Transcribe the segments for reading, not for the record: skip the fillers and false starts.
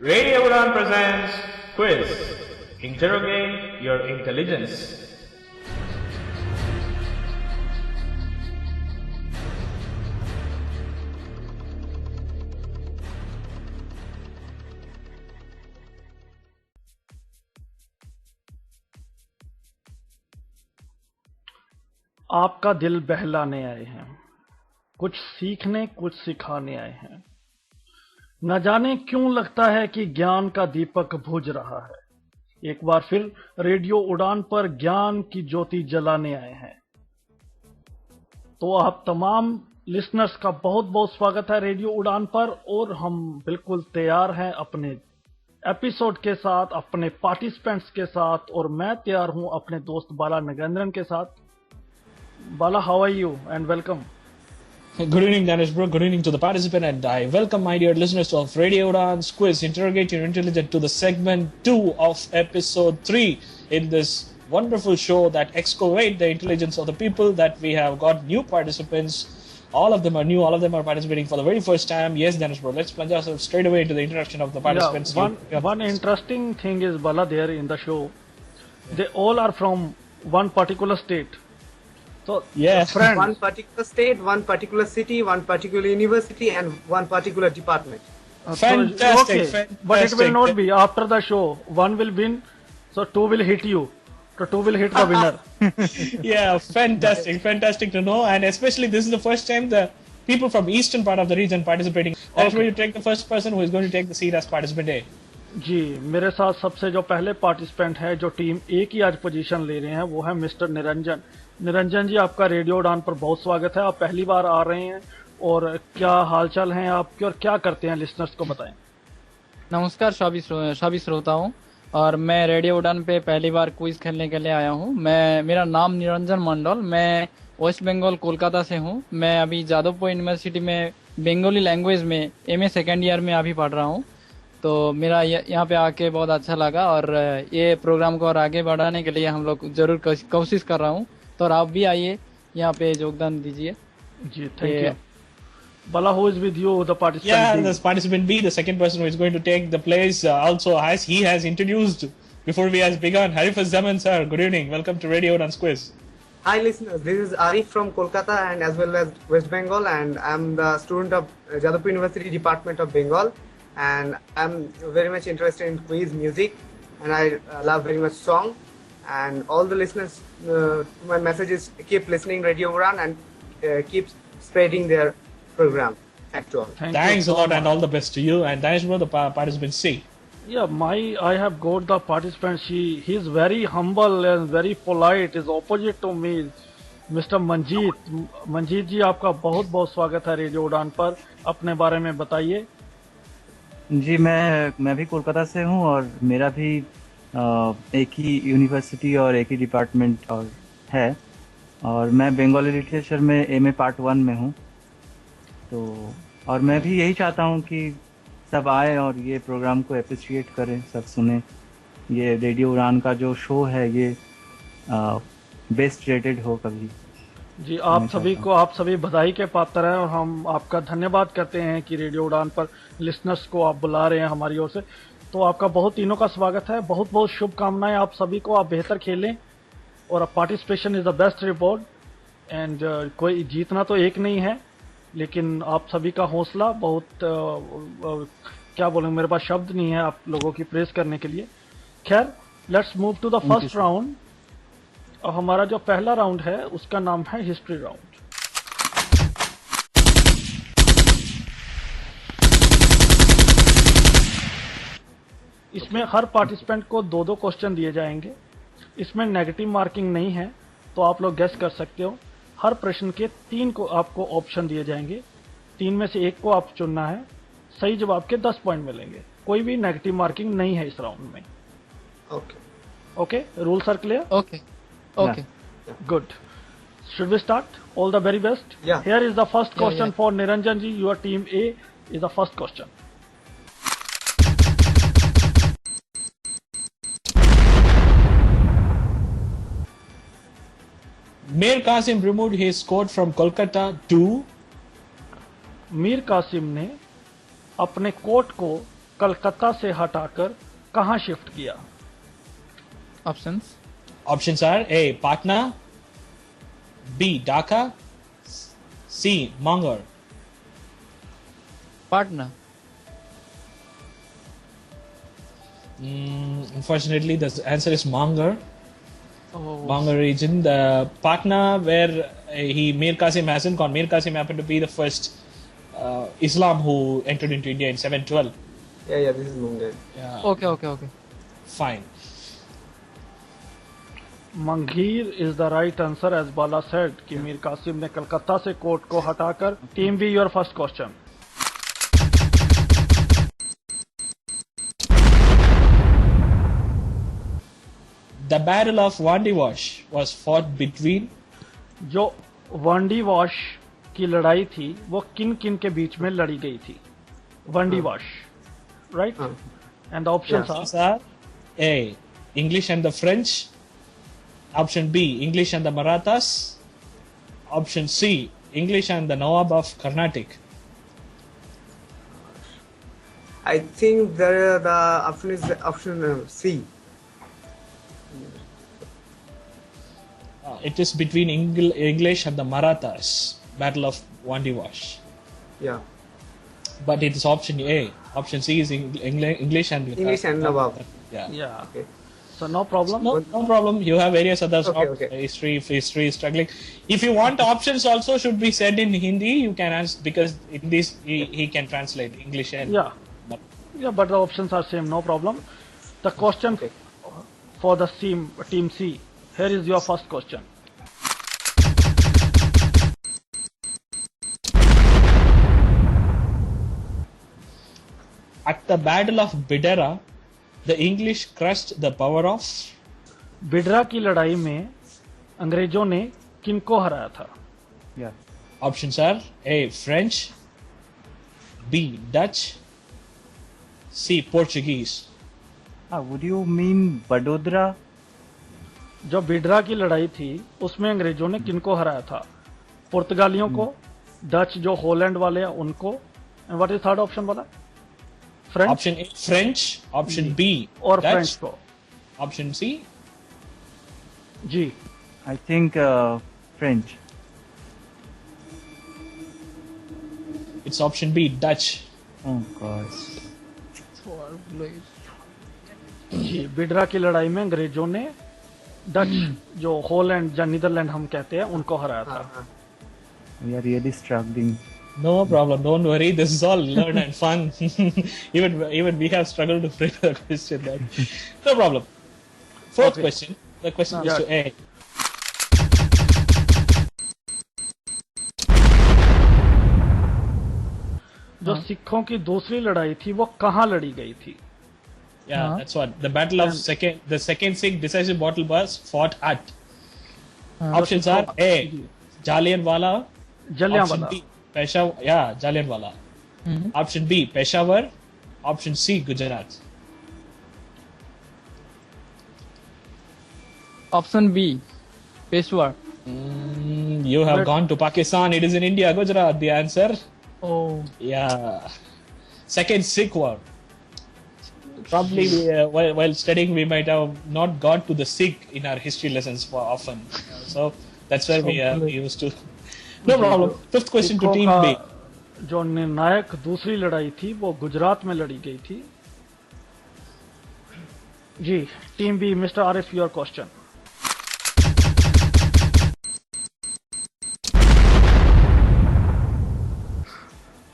Radio Udan presents Quiz. Interrogate your intelligence. आपका दिल बहलाने आए हैं, कुछ सीखने कुछ सिखाने आए हैं। न जाने क्यों लगता है कि ज्ञान का दीपक बुझ रहा है। एक बार फिर रेडियो उड़ान पर ज्ञान की ज्योति जलाने आए हैं। तो आप तमाम लिसनर्स का बहुत बहुत स्वागत है रेडियो उड़ान पर, और हम बिल्कुल तैयार हैं अपने एपिसोड के साथ, अपने पार्टिसिपेंट्स के साथ, और मैं तैयार हूं अपने दोस्त बाला नगेंद्रन के साथ। Bala, how are you? And welcome. Good evening, Danish bro. Good evening to the participant, and I welcome my dear listeners of Radio Udan's Quiz. Interrogate your intelligence to the segment 2 of episode 3 in this wonderful show that excavate the intelligence of the people. That we have got new participants. All of them are new. All of them are participating for the very first time. Yes, Danish bro. Let's plunge ourselves straight away into the introduction of the participants. One interesting thing is, Bala, there in the show, they all are from one particular state. So, yeah, friends. One particular state, one particular city, one particular university, and one particular department. Fantastic, okay. fantastic. But it will not be after the show. One will win, so two will hit you. So two will hit the winner. Yeah, fantastic to know. And especially this is the first time the people from eastern part of the region participating. That's where you take the first person who is going to take the seat as participant A. जी, मेरे साथ सबसे जो पहले participant है जो team ए की आज position ले रहे हैं वो है मिस्टर निरंजन। निरंजन जी, आपका रेडियो उड़ान पर बहुत स्वागत है। आप पहली बार आ रहे हैं, और क्या हालचाल हैं आपके और क्या करते हैं, लिसनर्स को बताएं। नमस्कार सभी श्रोताओं, और मैं रेडियो उड़ान पे पहली बार क्विज खेलने के लिए आया हूँ। मेरा नाम निरंजन मंडल, मैं वेस्ट बंगाल कोलकाता से हूँ। मैं अभी जादवपुर यूनिवर्सिटी में बंगाली लैंग्वेज में एमए सेकेंड ईयर में अभी पढ़ रहा हूँ। तो मेरा यहाँ पे आके बहुत अच्छा लगा, और ये प्रोग्राम को और आगे बढ़ाने के लिए हम लोग जरूर कोशिश कर रहा हूँ। तो आप भी आइए यहाँ पे योगदान दीजिए। जी, thank you. Bala, who is with you, the participant? Yeah, B? the participant B, the second person who is going to take the place, also has introduced before we has begun. Harif Zaman sir, good evening. Welcome to Radio Udan's Quiz. Hi listeners, this is Arif from Kolkata and as well as West Bengal, and I'm the student of Jadavpur University Department of Bengal, and I'm very much interested in quiz music, and I love very much song. And all the listeners, my message is keep listening Radio Udan and keep spreading their program. Thanks a lot, and all the best to you. And Danish bro, the participant C. Yeah, I have got the participant. He is very humble and very polite. Is opposite to me, Mr. Manjeet. Manjeet जी, आपका बहुत बहुत स्वागत है radio उड़ान पर। अपने बारे में बताइए। जी, मैं भी कोलकाता से हूँ, और मेरा भी एक ही यूनिवर्सिटी और एक ही डिपार्टमेंट और है, और मैं बंगाली लिटरेचर में एमए पार्ट 1 में हूँ। तो और मैं भी यही चाहता हूँ कि सब आए और ये प्रोग्राम को अप्रिशिएट करें, सब सुने। ये रेडियो उड़ान का जो शो है ये बेस्ट रेटेड हो कभी। जी, आप सभी बधाई के पात्र हैं, और हम आपका धन्यवाद करते हैं कि रेडियो उड़ान पर लिसनर्स को आप बुला रहे हैं हमारी ओर से। तो आपका बहुत तीनों का स्वागत है, बहुत बहुत शुभकामनाएं आप सभी को। आप बेहतर खेलें, और participation is the best reward. And कोई जीतना तो एक नहीं है, लेकिन आप सभी का हौसला बहुत क्या बोलूं, मेरे पास शब्द नहीं है आप लोगों की प्रेस करने के लिए। खैर, let's move to the first round. और हमारा जो पहला राउंड है उसका नाम है हिस्ट्री राउंड। इसमें हर पार्टिसिपेंट को 2-2 क्वेश्चन दिए जाएंगे। इसमें नेगेटिव मार्किंग नहीं है, तो आप लोग गेस कर सकते हो। हर प्रश्न के 3 को आपको ऑप्शन दिए जाएंगे, 3 में से 1 को आप चुनना है। सही जवाब के 10 पॉइंट मिलेंगे। कोई भी नेगेटिव मार्किंग नहीं है इस राउंड में। Okay, rules are clear? Okay, good. Should we start? All the very best. Here is the first question for Niranjan ji. Your team A is the first question. Mir Qasim removed his court from Kolkata to Mir Qasim ने अपने coat को कलकत्ता से हटाकर कहां shift किया? Options. Options are A. Patna, B. Dhaka, C. Mangar. Patna. Unfortunately, the answer is Mangar. Oh. Mangar region. The Patna, where Mir Qasim hasn't gone. Mir Qasim happened to be the first Islam who entered into India in 712. Yeah, this is Munger. Yeah. Okay. Fine. Munger is the right answer as Bala said कि मीर कासिम ने कलकत्ता से court को हटाकर। Team B, your first question. The Battle of Wandiwash was fought between. जो वांडी wash की लड़ाई थी वो किन किन के बीच में लड़ी गई थी? Wandiwash, right? And the options Options are A. English and the French. Option B. English and the Marathas. Option C. English and the Nawab of Carnatic. I think the option is option C. It is between English and the Marathas. Battle of Wandiwash. Yeah. But it is option A. Option C is English and Nawab. Yeah. या Okay. So no problem. No problem. You have various others. Okay. History is struggling. If you want options also should be said in Hindi, you can ask because in this he can translate English and. Yeah, but the options are same, no problem. The question for the team C. Here is your first question. At the Battle of Bidera, the English crushed the power of. बिडरा की लड़ाई में अंग्रेजों ने किनको हराया था? Yeah. Options are A. French, B. Dutch, C. Portuguese. Would you mean Vadodara? जो बिडरा की लड़ाई थी उसमें अंग्रेजों ने किनको हराया था? पुर्तगालियों को, डच जो हॉलैंड वाले हैं उनको, and what is third option वाला? French Option A. French. Option B. और Dutch. फ्रेंच को? Option C. जी, I think French. It's option B. Dutch. Oh gosh. जी, बिडरा की लड़ाई में अंग्रेजों ने डच जो हॉलैंड या नीदरलैंड हम कहते हैं उनको हराया था। We are really struggling. No problem. Don't worry. This is all learn and fun. even we have struggled to prepare a question. No problem. Fourth Okay. question. The question is Yeah. to A. जो सिखों की दूसरी लड़ाई थी वो कहाँ लड़ी गई थी? Yeah, that's what the battle of the second Sikh decisive battle was fought at. Options are A. Jallianwala. Jallianwala. Option B. Peshawar. Yeah, Jallianwala. Option B. Peshawar. Option C. Gujarat. Option B, Peshawar. You have gone to Pakistan. It is in India, Gujarat. The answer. Oh, Yeah. Second Sikh War. Probably while studying, we might have not got to the Sikh in our history lessons for often. So that's where we used to. No problem. Fifth question to सिखों Team B. का जो निर्णायक दूसरी लड़ाई थी वो गुजरात में लड़ी गई थी। जी, team B, mister Arif, your question.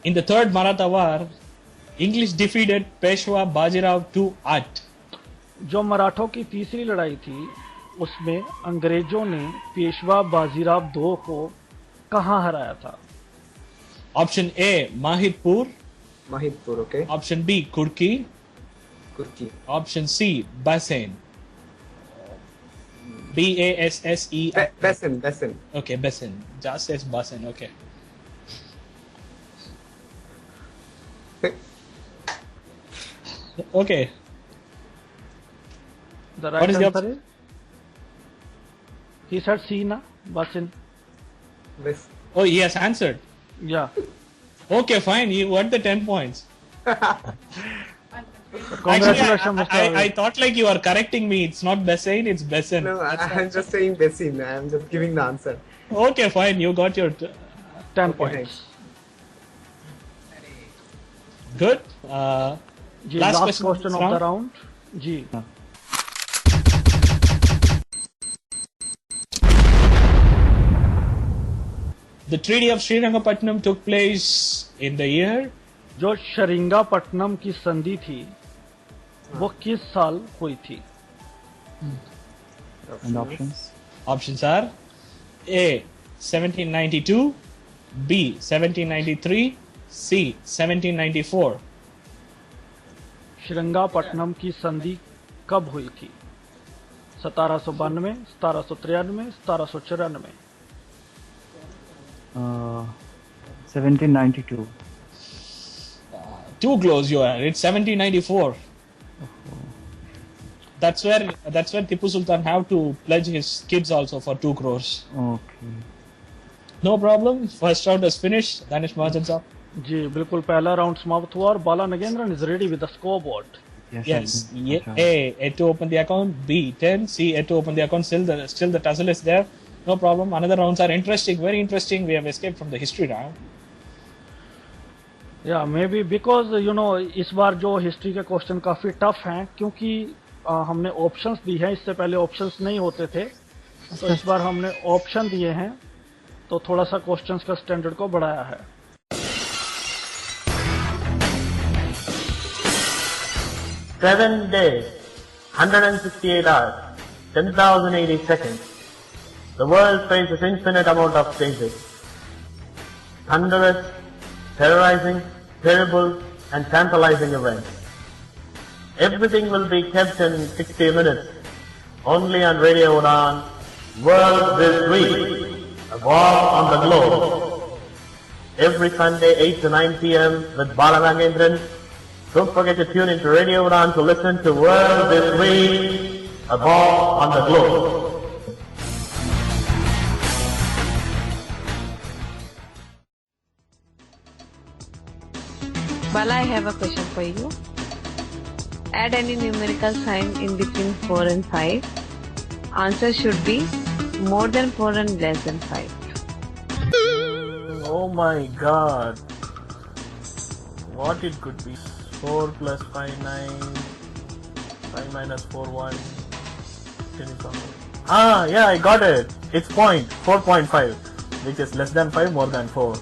In the Third Maratha War, English defeated Peshwa Bajirao to at. जो मराठों की तीसरी लड़ाई थी उसमें अंग्रेजों ने पेशवा बाजीराव II को कहां हराया था? Option A. Mahidpur. Mahidpur, okay. Option B. Kurki. Kurki. Option C. Bassein. B-A-S-S-E. Bassein. Okay, Bassein. Just says Bassein. Okay. Okay. The What right is the answer is? He said C, na? Basin. Bas- Oh, he has answered. Yeah. Okay, fine. You want the 10 points. Congratulations, Mr. I thought like you are correcting me. It's not Bessin, it's Bessin. No, I'm just saying Bessin. I'm just giving the answer. Okay, fine. You got your 10 points. good. जी Last last question question this of the round. Round जी The Treaty of Srirangapatnam took place in the year. जो श्रीरंगपट्टनम की संधि थी वो किस साल हुई थी? And options? Options are A. 1792, B. 1793, C. 1794. Srirangapatna की संधि कब हुई थी? 1792, 1793, 1794? 1792. Too close you are. It's 1794. That's where Tipu Sultan have to pledge his kids also for 2 crores. Okay. No problem. First round is finished. Danish Mahajan sir. जी बिल्कुल पहला round समाप्त हुआ और Bala Nagendran is ready with the score board. Yes. A to open the account. B 10. C A to open the account. Still the tussle is there. No problem. Another rounds are interesting. Very interesting. We have escaped from the history round. या may be because you know इस बार जो history के question काफी tough हैं क्योंकि हमने options दी हैं. इससे पहले ऑप्शंस नहीं होते थे तो इस बार हमने ऑप्शन दिए हैं तो थोड़ा सा क्वेश्चंस का स्टैंडर्ड को बढ़ाया है. 7 days, 168 hours, 10,080 seconds. The world faces infinite amount of changes. Thunderous, terrorizing, terrible and tantalizing events. Everything will be kept in 60 minutes. Only on Radio Udan, World This Week, a war on the globe. Every Sunday 8 to 9 p.m. with Bala Nagendran. Don't forget to tune into Radio Udan to listen to World This Week, a war on the globe. Bala, I have a question for you. Add any numerical sign in between 4 and 5. Answer should be more than 4 and less than 5. Oh my god. What it could be? 4 plus 5, 9. 5 minus 4, 1. Can you solve? Ah, yeah, I got it. It's 4.5, which is less than 5, more than 4.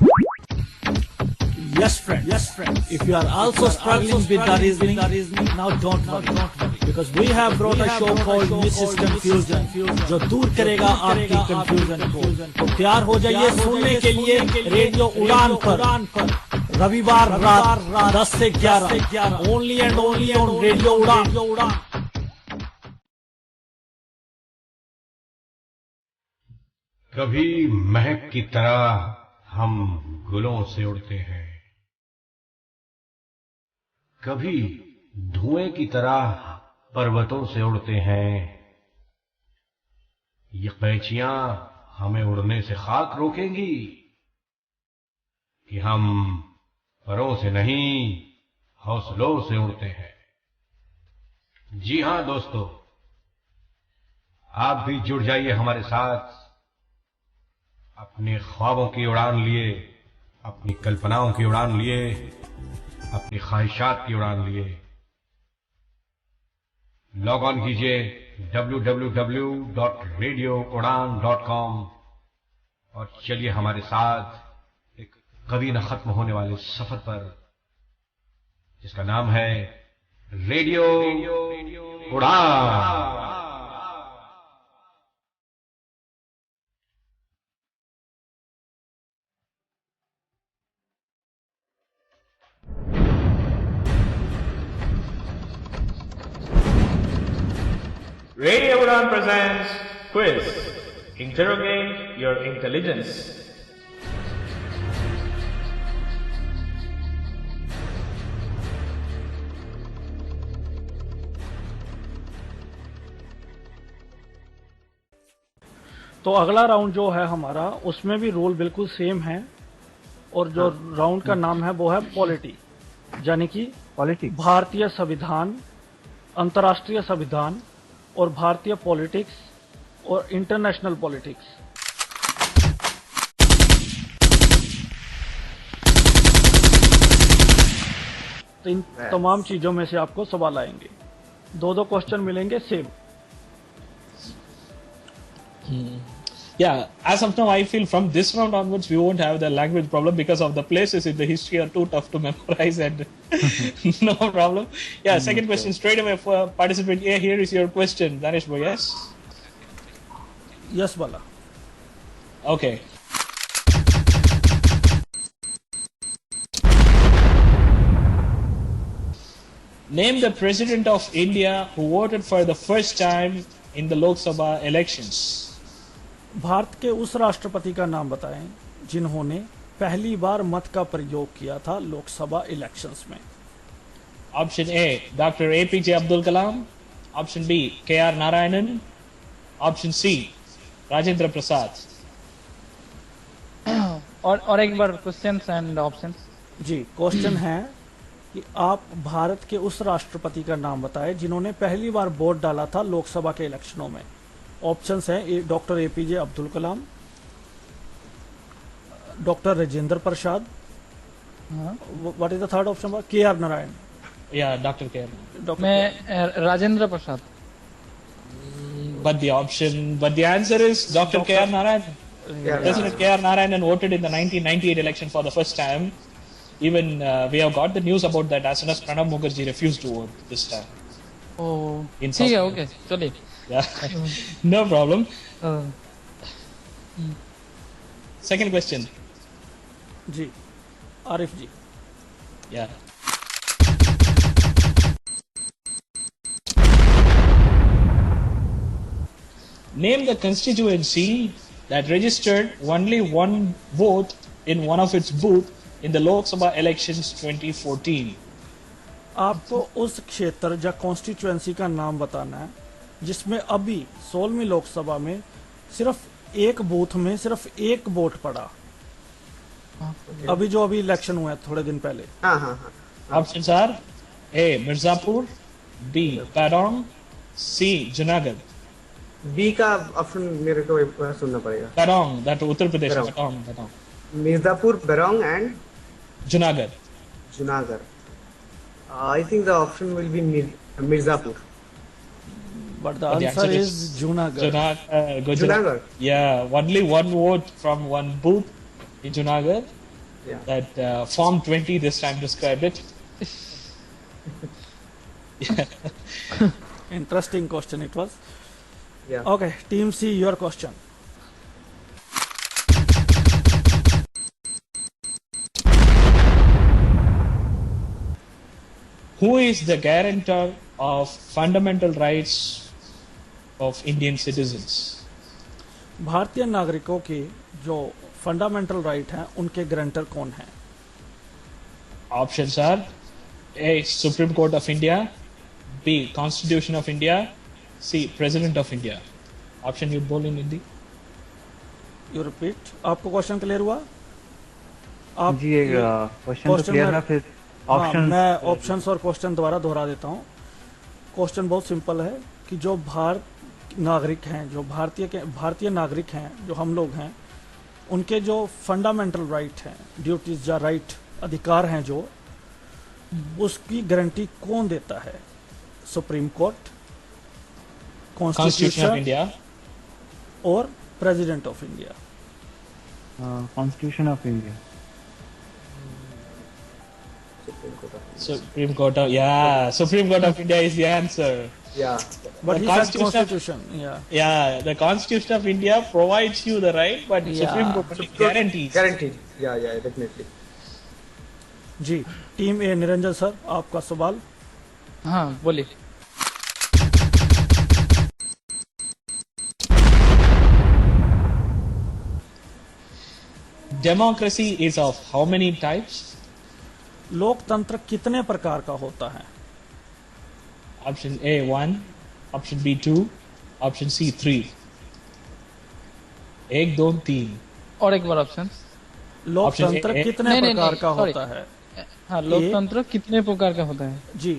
Yes, friend. If you are also struggling with the reasoning, now don't worry. Because we have brought a show called Mrs. Confusion, जो दूर करेगा आपकी confusion को. तो तैयार हो जाइए सुनने के लिए रेडियो उड़ान पर रविवार रात 10 से 11 only and only on radio उड़ान. कभी महक की तरह हम गुलों से उड़ते हैं, कभी धुएं की तरह पर्वतों से उड़ते हैं. ये कैचियां हमें उड़ने से खाक रोकेंगी कि हम परों से नहीं हौसलों से उड़ते हैं. जी हां दोस्तों, आप भी जुड़ जाइए हमारे साथ अपने ख्वाबों की उड़ान लिए, अपनी कल्पनाओं की उड़ान लिए, अपनी ख्वाहिशात की उड़ान लिए. लॉग ऑन कीजिए www.radioudan.com और चलिए हमारे साथ एक कभी न खत्म होने वाले सफर पर जिसका नाम है रेडियो उड़ान. Radio Udan presents Quiz. Interrogate your intelligence. तो अगला राउंड जो है हमारा उसमें भी रूल बिल्कुल सेम है और जो राउंड का नाम है वो है पॉलिटी, यानी कि पॉलिटिक्स, भारतीय संविधान, अंतर्राष्ट्रीय संविधान और भारतीय पॉलिटिक्स और इंटरनेशनल पॉलिटिक्स। तो इन तमाम चीजों में से आपको सवाल आएंगे, दो क्वेश्चन मिलेंगे same. Yeah, as of now, I feel from this round onwards, we won't have the language problem because of the places in the history are too tough to memorize and no problem. Yeah, second question straight away for participant A. Here is your question, Danish boy. Yes? Yes वाला। Okay. Name the president of India who voted for the first time in the Lok Sabha elections. Bharat के उस राष्ट्रपति का नाम बताएं जिन्होंने पहली बार मत का प्रयोग किया था लोकसभा इलेक्शंस में। Option A, Dr. APJ Abdul Kalam. Option B, K.R. Narayanan. Option C, Rajendra Prasad. और एक बार क्वेश्चंस एंड ऑप्शंस। जी, क्वेश्चन है कि आप भारत के उस राष्ट्रपति का नाम बताएं जिन्होंने पहली बार वोट डाला था लोकसभा के इलेक्शनों में। ऑप्शंस हैं doctor APJ Abdul Kalam, doctor Rajendra Prasad, what is the third option? KR. Narayan. Yeah, Dr. K.R. मैं Rajendra Prasad. But the answer is Dr. K.R. Narayanan. President K.R. Narayanan voted in the 1998 election for the first time. Even we have got the news about that as soon as Pranab Mukherjee refused to vote this time. Oh In ठीक है, South okay चलिए। Yeah, no problem. Second question. जी, Arif ji. Yeah. Name the constituency that registered only one vote in one of its booth in the Lok Sabha elections 2014. आपको उस क्षेत्र या constituency का नाम बताना है जिसमें अभी 16वीं लोकसभा में सिर्फ एक बूथ में सिर्फ एक वोट पड़ा। अभी जो इलेक्शन हुआ है थोड़े दिन पहले। हाँ हाँ हाँ। Options are A. Mirzapur, B. Padong, C. Junagadh. B का ऑप्शन मेरे को एक बार सुनना पड़ेगा। Padong, that Uttar Pradesh. Padong. Padong. Mirzapur, बेरोंग and Junagadh. Junagadh. I think the option will be Mirzapur. But the But the answer answer is Junagadh. Junagadh. Yeah, only one vote from one booth in Junagadh. Yeah. That Form 20 this time described it. Interesting question it was. Yeah. Okay, Team C, your question. Who is the guarantor of fundamental rights of Indian citizens? भारतीय नागरिकों के जो fundamental right हैं उनके guarantor कौन हैं? Options are A. Supreme Court of India, B. Constitution of India, C. President of India. Option you बोल in Hindi. You repeat. आपको क्वेश्चन क्लियर हुआ? आप जी क्वेश्चन तो क्लियर है, फिर हाँ, ऑप्शन मैं ऑप्शंस और क्वेश्चन दोबारा दोहरा देता हूँ। क्वेश्चन बहुत सिंपल है कि जो नागरिक हैं, जो भारतीय नागरिक हैं, जो हम लोग हैं, उनके जो फंडामेंटल राइट हैं, ड्यूटीज या राइट अधिकार हैं जो, उसकी गारंटी कौन देता है? Supreme court, Constitution of constitution India. और president of India. Constitution of India. Supreme Court of Supreme Court of India is the answer. Yeah. But The he said Constitution of- constitution. Yeah. Yeah, the Constitution of India provides you the right, but Yeah. Supreme Court only guarantees. Guaranteed. Yeah, definitely. Ji, team A Niranjan sir, आपका सवाल। हाँ बोलिए। Democracy is of how many types? लोकतंत्र कितने प्रकार का होता है? Option A 1, Option B 2, Option C 3. 1, 2, 3. और एक बार ऑप्शन। लोकतंत्र A- कितने नहीं, नहीं, प्रकार नहीं, का sorry. होता है? हाँ, लोकतंत्र कितने प्रकार का होता है? जी,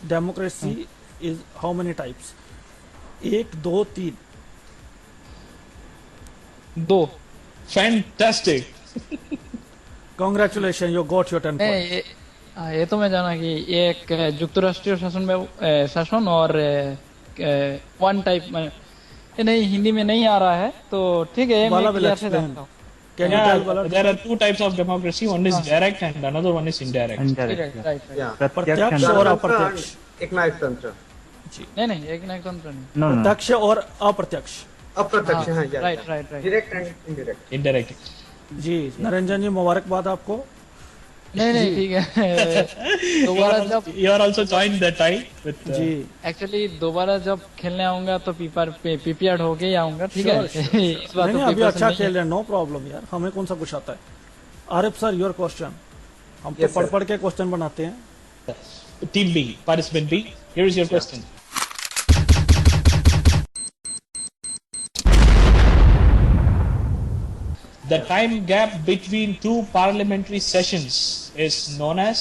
democracy is how many types? 1, 2, 3। 2। Fantastic, congratulation, you got your 10 point. ये तो मैं जाना कि एक युक्त राष्ट्रीय शासन में शासन और वन टाइप में नहीं, हिंदी में नहीं आ रहा है तो ठीक है, मैं क्लियर से जानता हूँ। Can you tell Bala? there are two types of democracy. One is direct and another one is indirect. Right. प्रत्यक्ष और अप्रत्यक्ष। एक नायकतंत्र। नहीं, एक नायकतंत्र नहीं, नो नो प्रत्यक्ष और अप्रत्यक्ष। अप्रत्यक्ष, हाँ, right. Direct and indirect. Indirect. जी, नरेंजन जी मुबारकबाद आपको। नहीं, ठीक है। दोबारा जब You are also joined the tie with. जी, एक्चुअली दोबारा जब खेलने आऊंगा तो पीपीआर होके ही आऊंगा, ठीक है। इस बार नहीं तो अभी paper अच्छा से खेल रहे हैं, नो प्रॉब्लम यार, हमें कौन सा कुछ आता है। Arif sir, your question. हम तो पढ़ पढ़ के क्वेश्चन बनाते हैं। Team B, participant B. Here is your question. The time gap between two parliamentary sessions is known as.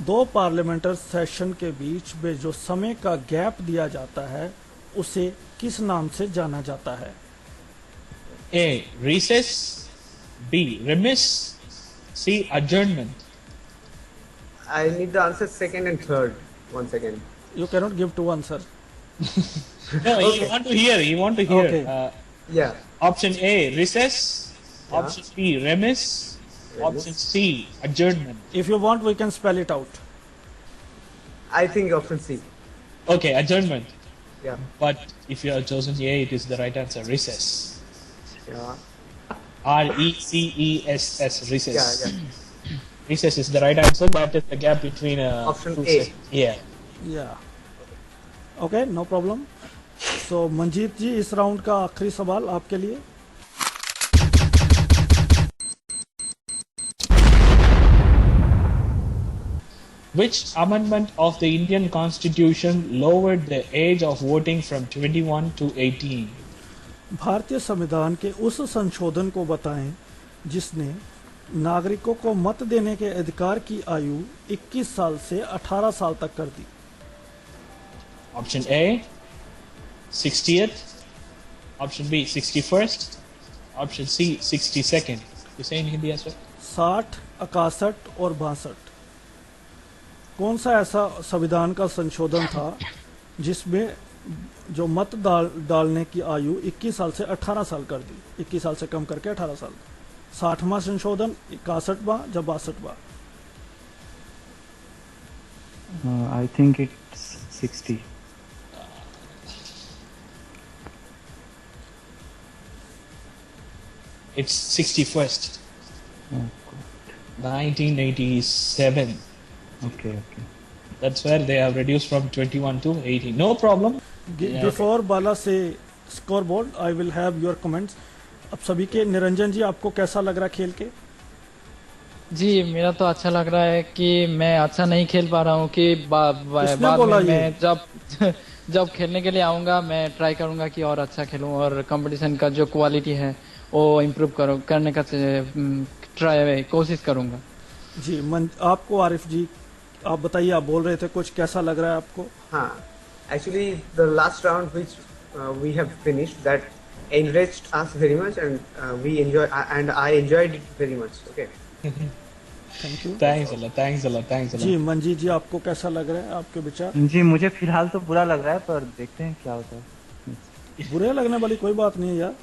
दो पार्लियामेंटर सेशन के बीच में जो समय का गैप दिया जाता है उसे किस नाम से जाना जाता है? A. Recess. B. Remiss. C. Adjournment. I need the answer second and third. One second. You cannot give two answer. No, you want to hear. You want to hear. Okay. Yeah. Option A. Recess. Option B. Remiss. Option C. Adjournment. If you want, we can spell it out. I think option C. Okay, adjournment. Yeah. But if you have chosen A, it is the right answer. Recess. Yeah. R-E-C-E-S-S. Recess. Yeah. Recess is the right answer. That is the gap between Option two A. Yeah. Yeah. Okay, no problem. So Manjeet जी, इस round का आखिरी सवाल आपके लिए। Which amendment of the Indian Constitution lowered the age of voting from 21 to 18? भारतीय संविधान के उस संशोधन को बताएं जिसने नागरिकों को मत देने के अधिकार की आयु 21 साल से 18 साल तक कर दी। Option A, 60th. Option B, 61st. Option C, 62nd. You say in Hindi as well? 60, 61 और 62। कौन सा ऐसा संविधान का संशोधन था जिसमें जो मत डालने की आयु 21 साल से 18 साल कर दी, 21 साल से कम करके 18 साल। 60वां संशोधन, 61वां या 62वां? I think it's 60। It's 61st. 1987. Okay. That's where they have reduced from 21 to 18. No problem. Before Bala say scoreboard, I will have your comments. अब सभी के, निरंजन जी आपको कैसा लग रहा है खेल के? जी, मेरा तो अच्छा लग रहा है कि मैं अच्छा नहीं खेल पा रहा हूँ कि बाद में मैं जब खेलने के लिए आऊँगा मैं ट्राई करूँगा कि और अच्छा खेलूँ और कंपटीशन का जो क्वालिटी है वो इम्प्रूव करने का कोशिश करूँगा। जी, आपको आरिफ जी, आप बताइए, आप बोल रहे थे कुछ, कैसा लग रहा है आपको? हाँ, actually the last round which we have finished, that enriched us very much and we enjoy and I enjoyed it very much. Okay. Thank you. Thanks a lot. जी, मंजीत जी आपको कैसा लग रहा है, आपके विचार? जी, मुझे फिलहाल तो बुरा लग रहा है, पर देखते हैं क्या होता है। बुरे लगने वाली कोई बात नहीं है यार,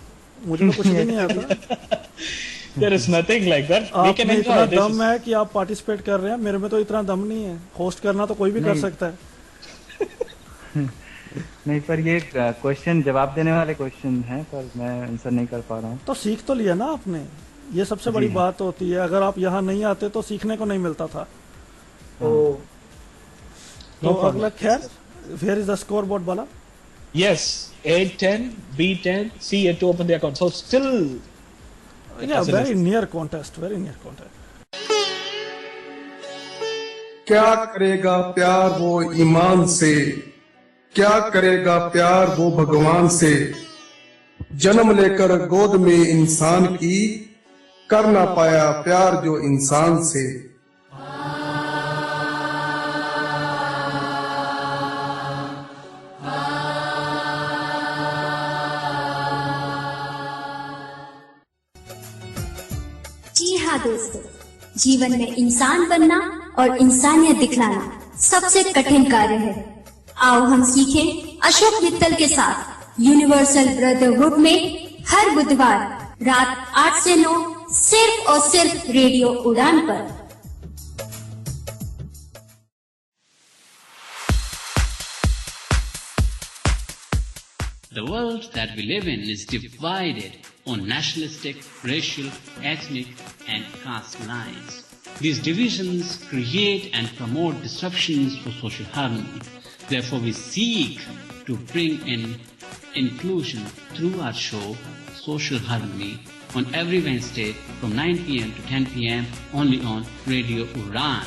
मुझे तो कुछ भी नहीं आता। There is nothing like that. We आप can में enjoy इतना this. दम है कि आप पार्टिसिपेट कर रहे हैं, मेरे में तो इतना दम नहीं है। होस्ट करना तो कोई भी कर सकता है। नहीं, पर ये क्वेश्चन जवाब देने वाले क्वेश्चन हैं, पर मैं आंसर नहीं कर पा रहा हूँ। तो सीख तो लिया ना आपने, ये सबसे बड़ी बात होती है। अगर आप यहाँ नहीं आते तो सीखने को नहीं मिलता था। तो अगला, खैर, where is the scoreboard, Bala? Yes, A10, B10, C yet to open the account. So still. Yeah, very near contest. क्या करेगा प्यार वो ईमान से, क्या करेगा प्यार वो भगवान से, जन्म लेकर गोद में इंसान की, कर ना पाया प्यार जो इंसान से। जीवन में इंसान बनना और इंसानियत दिखलाना सबसे कठिन कार्य है। आओ हम सीखें अशोक मित्तल के साथ यूनिवर्सल ब्रदरहुड में हर बुधवार रात 8 से 9 सिर्फ और सिर्फ रेडियो उड़ान पर। The world that we live in is divided on nationalistic, racial, ethnic, and caste lines. These divisions create and promote disruptions for social harmony. Therefore, we seek to bring in inclusion through our show, Social Harmony, on every Wednesday from 9 p.m. to 10 p.m. only on Radio Uran.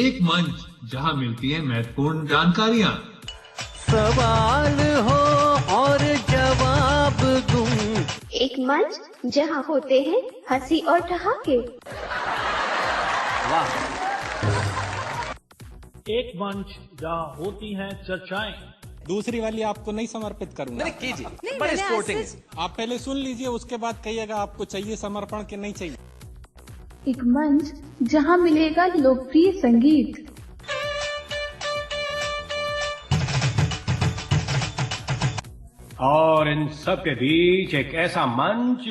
एक मंच जहां मिलती है महत्वपूर्ण जानकारियां, सवाल हो और जवाब दूं। एक मंच जहां होते हैं हंसी और ठहाके। वाह। एक मंच जहां होती हैं चर्चाएं। दूसरी वाली आपको नहीं समर्पित करूंगा। नहीं कीजिए, बड़े स्पोर्टिंग। आप पहले सुन लीजिए, उसके बाद कहिएगा आपको चाहिए समर्पण कि नहीं चाहिए। एक मंच जहां मिलेगा लोकप्रिय संगीत। और इन सब के बीच एक ऐसा मंच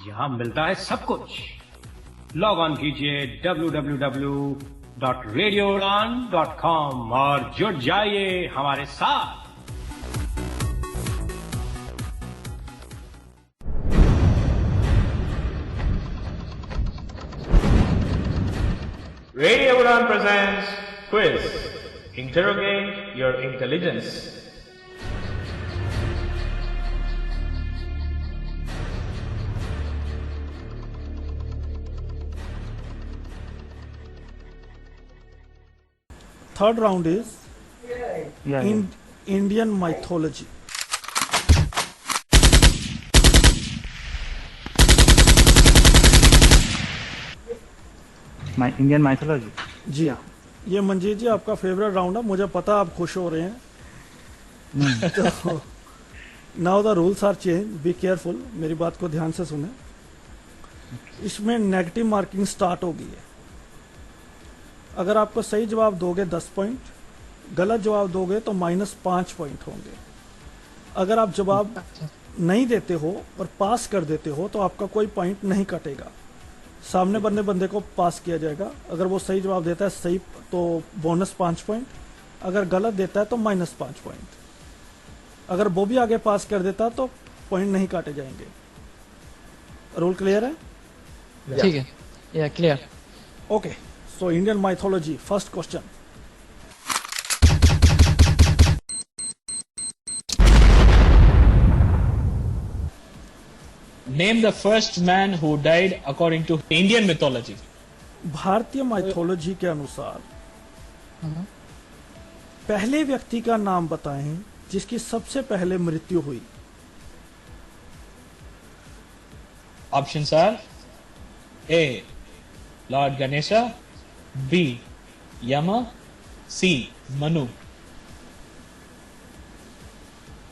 जहां मिलता है सब कुछ। लॉग ऑन कीजिए www.radiouran.com और जुड़ जाइए हमारे साथ। Radio Uran presents Quiz. Interrogate your intelligence. Third round is Indian mythology. Indian mythology. जी हाँ, ये मंजीत जी आपका फेवरेट राउंड है, मुझे पता आप खुश हो रहे हैं। तो now the rules are change, be careful, मेरी बात को ध्यान से सुने। इसमें नेगेटिव मार्किंग स्टार्ट हो गई है। अगर आपको सही जवाब दोगे 10 पॉइंट, गलत जवाब दोगे तो -5 पॉइंट होंगे। अगर आप जवाब नहीं देते हो और पास कर देते हो तो आपका कोई पॉइंट नहीं कटेगा, सामने बंदे को पास किया जाएगा। अगर वो सही जवाब देता है सही तो बोनस 5 पॉइंट, अगर गलत देता है तो -5 पॉइंट। अगर वो भी आगे पास कर देता तो पॉइंट नहीं काटे जाएंगे। रूल क्लियर है? ठीक है, या clear. Okay, so Indian mythology, first question. Name the first man who died according to Indian mythology. भारतीय माइथोलॉजी के अनुसार पहले व्यक्ति का नाम बताएं जिसकी सबसे पहले मृत्यु हुई। Options are A. Lord Ganesha, B. Yama, C. Manu.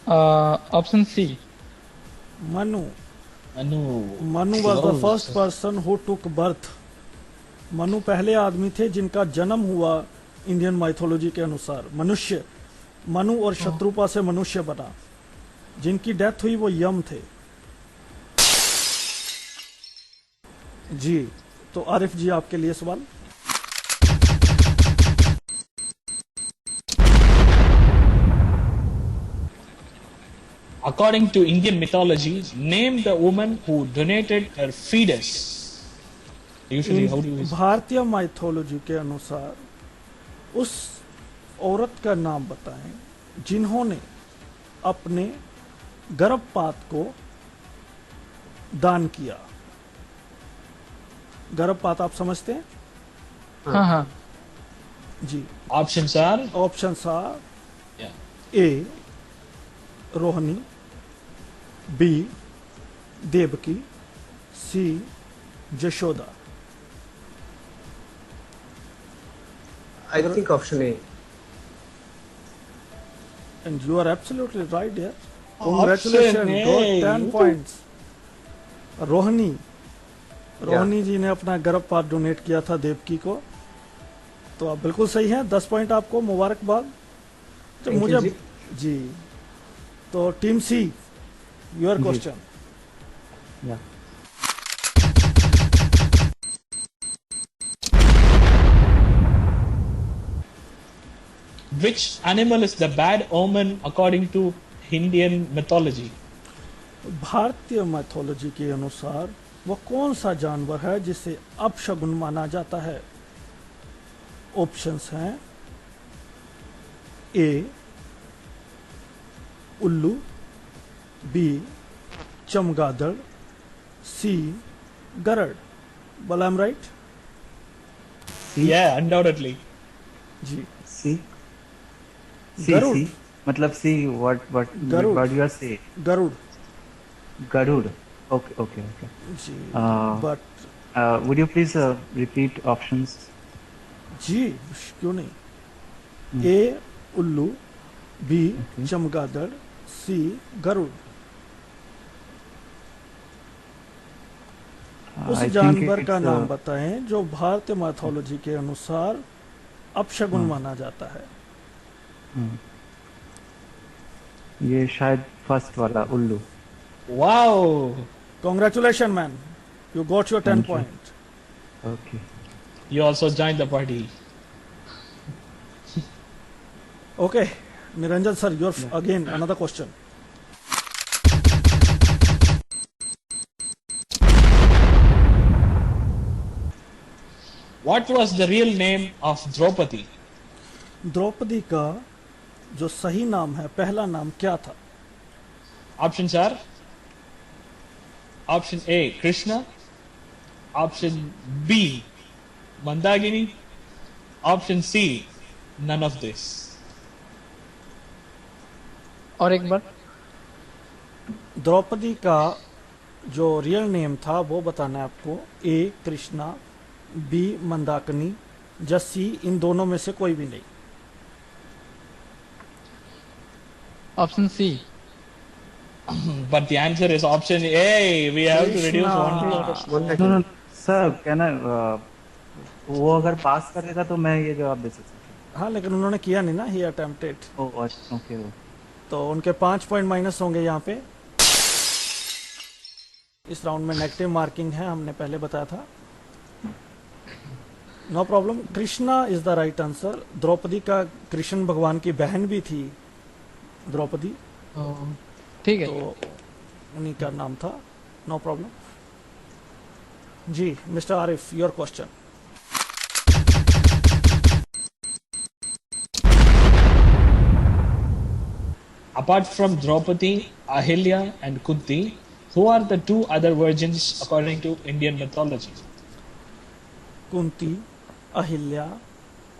Option C. Manu. Manu was the first person who took birth. Manu पहले आदमी थे जिनका जन्म हुआ इंडियन माइथोलॉजी के अनुसार। मनुष्य, मनु और शत्रुपा से मनुष्य बना। जिनकी डेथ हुई वो यम थे। जी, तो आरिफ जी आपके लिए सवाल। According to Indian mythology, name the woman who donated her fetus. Usually, how do you? भारतीय माइथोलॉजी के अनुसार उस औरत का नाम बताएं जिन्होंने अपने गर्भपात को दान किया। गर्भपात आप समझते हैं? हाँ। जी। Options are? A. Rohini, B. Devaki, C. Jashoda. I think option A. And you are absolutely right here. Congratulations, Option got A. 10 points. Rohini जी ने अपना गर्भपात डोनेट किया था देवकी को, तो आप बिल्कुल सही हैं। 10 पॉइंट आपको, मुबारकबाद। तो Thank मुझे you, जी, तो टीम सी, योर क्वेश्चन। या Which animal is the bad omen according to Indian mythology? भारतीय मैथोलॉजी के अनुसार वो कौन सा जानवर है जिसे अपशगुन माना जाता है? ऑप्शंस हैं ए उल्लू, बी चमगादड़, सी गरुड़। बल I am right? Yeah, undoubtedly. जी, सी गरुड़। सी मतलब C what Garuda. you are say Garuda Garuda. Okay. जी, Uh, but would you please repeat options? जी क्यों नहीं। ए उल्लू, बी चमगादड़, सी गरुड़। उस I think जानवर it's, का नाम बताएं जो भारतीय मैथोलॉजी के अनुसार अपशगुन माना जाता है। ये शायद फर्स्ट वाला उल्लू। Wow. Congratulations, man. You got your 10 Thank you. point. Okay. You also joined the party. Okay, Niranjan sir, your again another question. What was the real name of Draupadi? Draupadi का जो सही नाम है, पहला नाम क्या था? Options are Option A, Krishna. Option B, Mandagini. Option C, none of this. और एक बार द्रौपदी का जो रियल नेम था वो बताना है आपको। ए कृष्णा, बी मंदाकिनी, या सी इन दोनों में से कोई भी नहीं। Option C. But the answer is option A. We have to reduce one. No, sir, can I? वो अगर पास करेगा तो मैं ये जवाब दे सकता हूँ। हाँ, लेकिन उन्होंने किया नहीं ना, ही अटेम्प्टेड। ओके। तो उनके 5 पॉइंट माइनस होंगे यहाँ पे। इस राउंड में नेगेटिव मार्किंग है, हमने पहले बताया था। No problem. Krishna is the right answer. Draupadi का कृष्ण भगवान की बहन भी थी द्रौपदी, ठीक है, तो उन्हीं का नाम था। नो प्रॉब्लम जी। Mister Arif, your question. Apart from Draupadi, Ahilya, and Kunti, who are the two other virgins according to Indian mythology? Kunti, Ahilya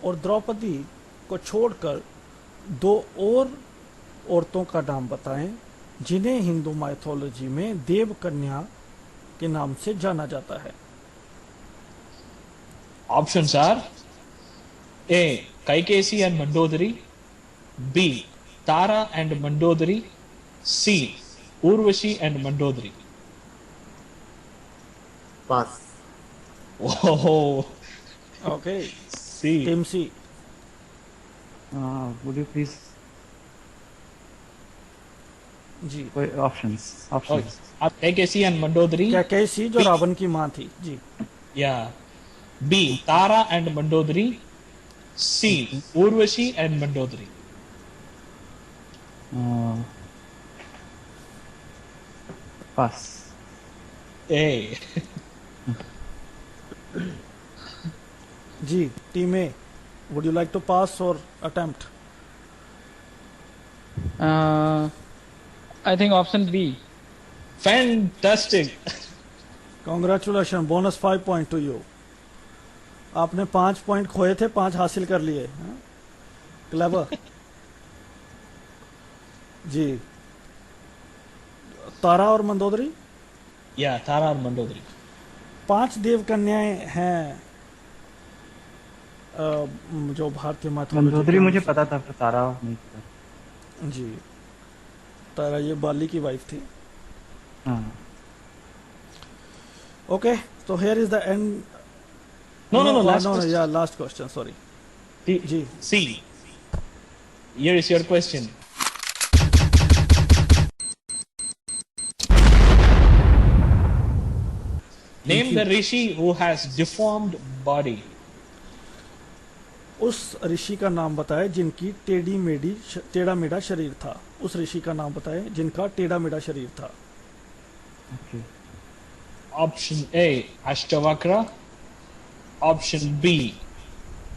और द्रौपदी को छोड़कर दो और औरतों का नाम बताएं जिन्हें हिंदू माइथोलॉजी में देव कन्या के नाम से जाना जाता है। Options are A, Kaikesi and Mandodari. B, Tara and Mandodari. C, Urvashi and Mandodari. Pass. Oh, okay, C. Team C. Would you please? जी, Options. Kaikesi and Mandodari. क्या कैसी जो रावण की माँ थी? जी, Yeah. B, Tara and Mandodari. C, Urvashi and Mandodari. Pass. A. जी, team A, would you like to pass और attempt? I think option B. Fantastic. Congratulation, bonus 5 point to you. आपने 5 point खोए थे, 5 हासिल कर लिए। क्लेवर जी। तारा और Mandodari, Yeah, Tara and Mandodari. 5 देव कन्याएं हैं जो भारतीय मैथोलॉजी मंदोदरी मुझे पता था, पर तारा नहीं पता। जी। तारा ये बाली की वाइफ थी। हाँ। Okay, so here is the end. No, last question. Yeah, last question, sorry. जी C. Here is your question. Name the rishi who has deformed body. उस ऋषि का नाम बताएं जिनकी टेढ़ा मेढ़ा शरीर था। उस ऋषि का नाम बताएं जिनका टेढ़ा मेढ़ा शरीर था। Okay. Option A, Ashtavakra. Option B,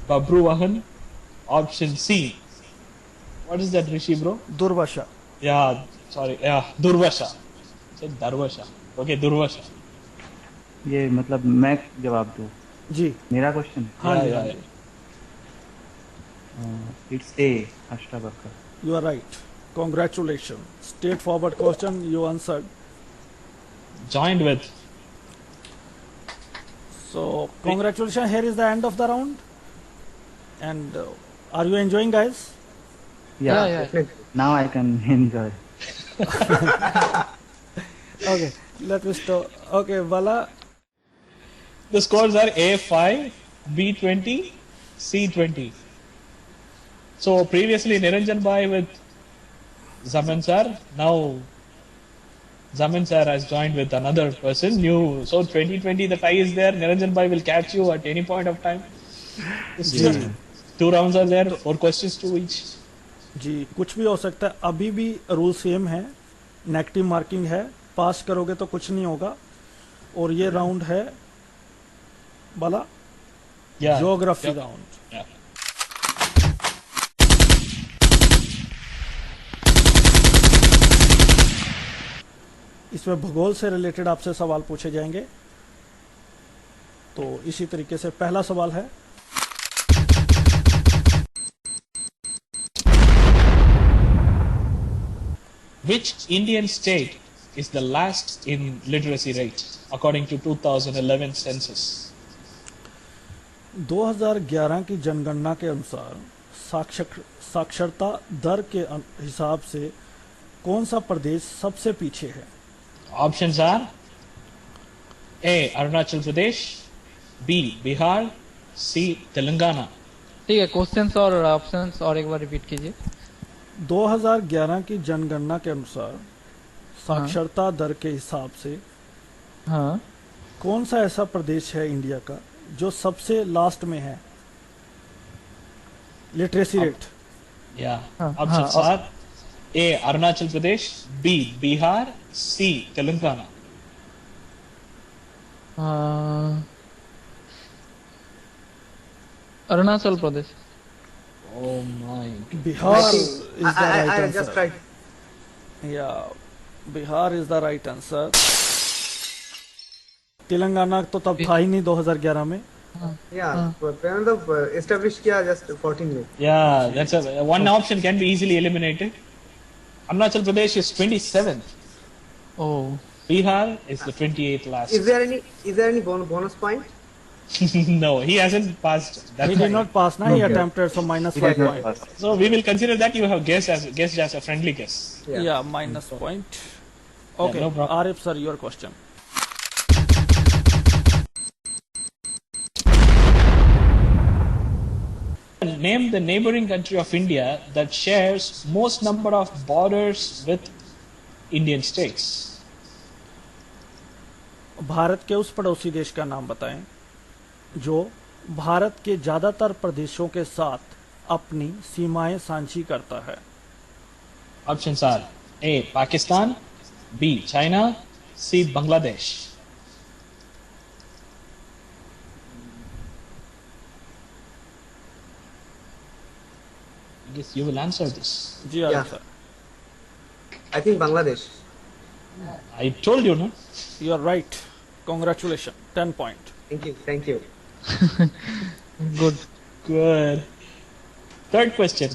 Babruvahan. Option C. What is that rishi, bro? Durvasha. Yeah, sorry. Yeah, Durvasha. Said Darvasha. Okay, Durvasha. ये मतलब मैं जवाब दूँ? जी। मेरा क्वेश्चन? हाँ yeah. It's A, Ashtavakra. You are right. Congratulations. Straightforward question you answered. Joined with. So congratulations. Here is the end of the round. And are you enjoying, guys? Yeah. Now I can enjoy. Okay, let me start. Okay, Bala. The scores are A5, B20, C20. So previously Niranjan Bhai with Zaman sir. Now Zaman sir has joined with another person new. So 2020 the tie is there. Niranjan Bhai will catch you at any point of time. Ji 2 rounds are there, 4 questions to each. जी कुछ भी हो सकता है। अभी भी rule same है, negative marking है। पास करोगे तो कुछ नहीं होगा। और ये राउंड है बाला ज्योग्राफी राउंड। इसमें भूगोल से रिलेटेड आपसे सवाल पूछे जाएंगे। तो इसी तरीके से पहला सवाल है, Which Indian state is the last in literacy rate according to 2011 census? 2011 की जनगणना के अनुसार साक्षरता दर के हिसाब से कौन सा प्रदेश सबसे पीछे है? Options are A. Arunachal Pradesh, B. Bihar, C. Telangana. ठीक है, क्वेश्चंस और ऑप्शंस और एक बार रिपीट कीजिए। 2011 की जनगणना के अनुसार साक्षरता दर के हिसाब से कौन सा ऐसा प्रदेश है इंडिया का जो सबसे लास्ट में है literacy rate? Options are A. Arunachal Pradesh, B. Bihar, C. Telangana. Arunachal Pradesh. Oh my. Bihar is the right I answer. just tried. Yeah, Bihar is the right answer. Telangana तो तब था ही नहीं 2011 में। established किया just 14 में। Yeah, that's one option can be easily eliminated. Arunachal Pradesh is 27th. Oh. Bihar is the 28th last. Is there any bonus point? No, he hasn't passed. He did not pass. He attempted, so -5 point. So we will consider that you have guessed as a friendly guess. Yeah, minus point. Okay, no problem. Arif sir, your question. Name the neighboring country of India that shares most number of borders with Indian states. Bharat के उस पड़ोसी देश का नाम बताएं जो भारत के ज्यादातर प्रदेशों के साथ अपनी सीमाएं साझी करता है। Options are A. Pakistan, B. China, C. Bangladesh. I guess you will answer this. Ji Arif sir. I think Bangladesh. I told you, no? You are right. Congratulations. 10 point. Thank you. Good. Third question.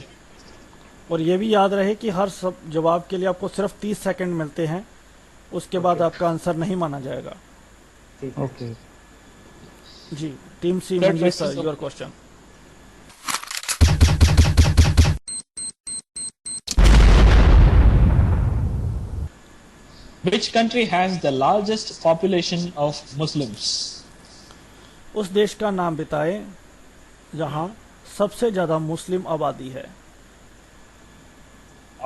और ये भी याद रहे कि हर सब जवाब के लिए आपको सिर्फ 30 सेकंड मिलते हैं, उसके बाद आपका आंसर नहीं माना जाएगा। ओके जी, team C Manjeet sir, your question. Which country has the largest population of Muslims? उस देश का नाम बताएं जहां सबसे ज्यादा मुस्लिम आबादी है।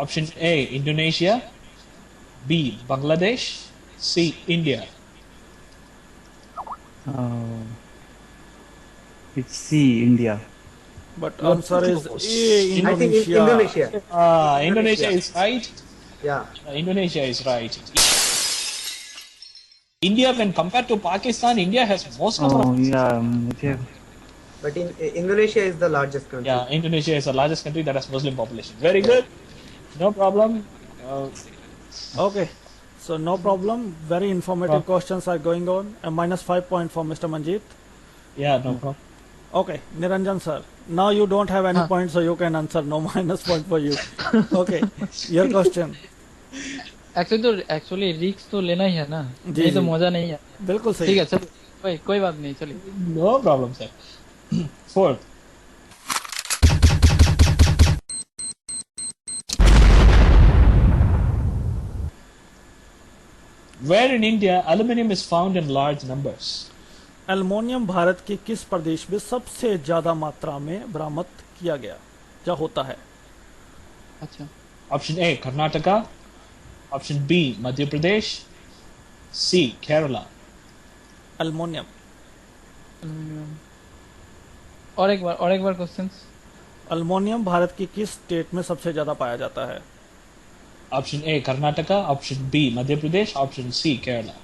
Option A, Indonesia. B, Bangladesh. C, India. It's C, India. But answer is A, Indonesia. I think Indonesia. Indonesia is right. Yeah. Indonesia is right. India, when compared to Pakistan, India has most number of. Yeah. But Indonesia is the largest country. Yeah, Indonesia is the largest country that has Muslim population. Very good. No problem. Okay. So no problem. Very informative questions are going on. A -5 point for Mr. Manjeet. Yeah, no problem. Okay, Niranjan sir. Now you don't have any points, so you can answer. No minus point for you. Okay, your question. Actually रिक्स तो लेना ही है ना, ये तो मजा नहीं है। बिल्कुल सही। ठीक है, चलो कोई बात नहीं, चलिए। No problem, sir. Fourth. Where in India aluminium is found in large numbers? Aluminium Bharat के किस प्रदेश में सबसे ज्यादा मात्रा में बरामद किया गया या होता है? अच्छा। Option A, Karnataka. Option B, Madhya Pradesh. C, Kerala. Aluminium. और एक बार क्वेश्चंस। एल्युमिनियम भारत की किस स्टेट में सबसे ज्यादा पाया जाता है? Option A, Karnataka. Option B, Madhya Pradesh. Option C, Kerala.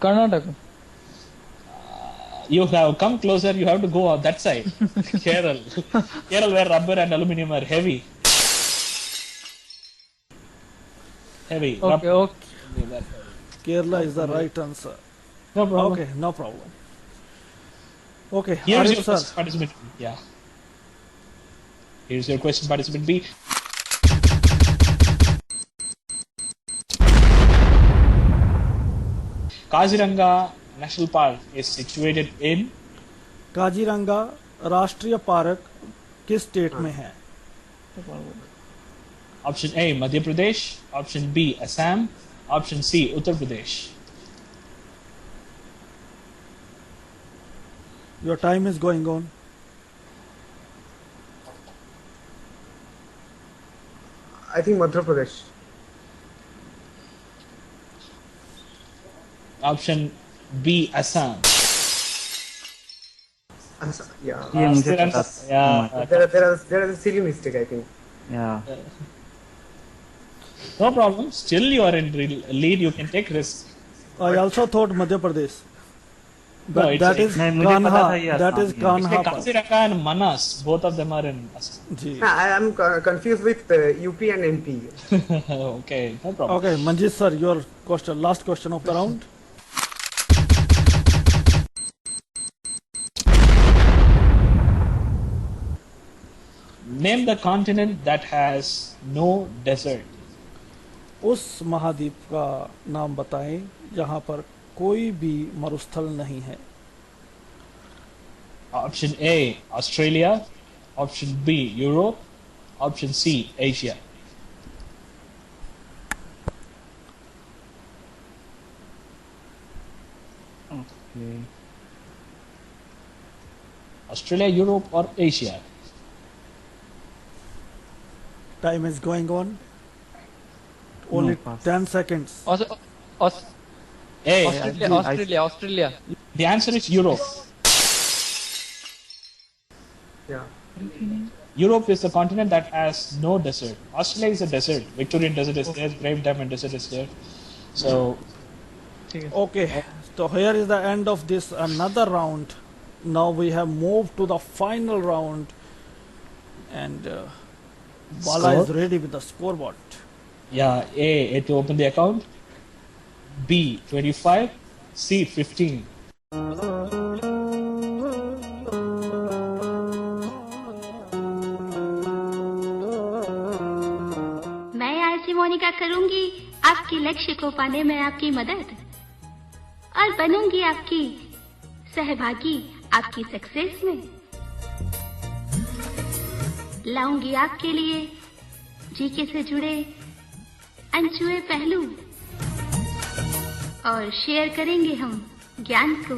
Karnataka. You have come closer. You have to go on that side. Kerala, where rubber and aluminium are heavy. Heavy. Okay. Kerala is the right answer. No problem. Okay, no problem. Okay, Here's Arif your sir. question, participant. Yeah. Here's your question, participant B. Kaziranga National Park is situated in. Kaziranga राष्ट्रीय park किस state में है? Option A, Madhya Pradesh. Option B, Assam. Option C, Uttar Pradesh. Your time is going on. I think Madhya Pradesh. Option B, Assam. Yeah. Yeah. There is a silly mistake, I think. Yeah. No problem. Still, you are in lead. You can take risk. I also thought Madhya Pradesh. But No, it's- that is नहीं, मुझे पता था Kanha. ये That Assam is ही है। Kanha. Kaziranga and Manas, both of them are in Assam. Ji. I am confused with UP and MP. Okay, no problem. Okay, Manjeet sir, your question, last question of the round. Name the continent that has no desert. उस महाद्वीप का नाम बताएं जहां पर कोई भी मरुस्थल नहीं है. Option A, Australia. Option B, Europe. Option C, Asia. Okay. Australia, Europe, or Asia? Time is going on. Only No, pass. 10 seconds. A. Australia. The answer is Europe. Yeah. Europe is the continent that has no desert. Australia is a desert. Victorian Desert is there. Brave Diamond Desert is there. So, Okay, so here is the end of this another round. Now we have moved to the final round, and Bala is Score? ready with the scoreboard. yeah, A to open the account. B, 25. C, 15. मैं RC Monika करूंगी आपके लक्ष्य को पाने में आपकी मदद और बनूंगी आपकी सहभागी आपकी सक्सेस में। लाऊंगी आपके लिए जीके से जुड़े अनछुए पहलू और शेयर करेंगे हम ज्ञान को।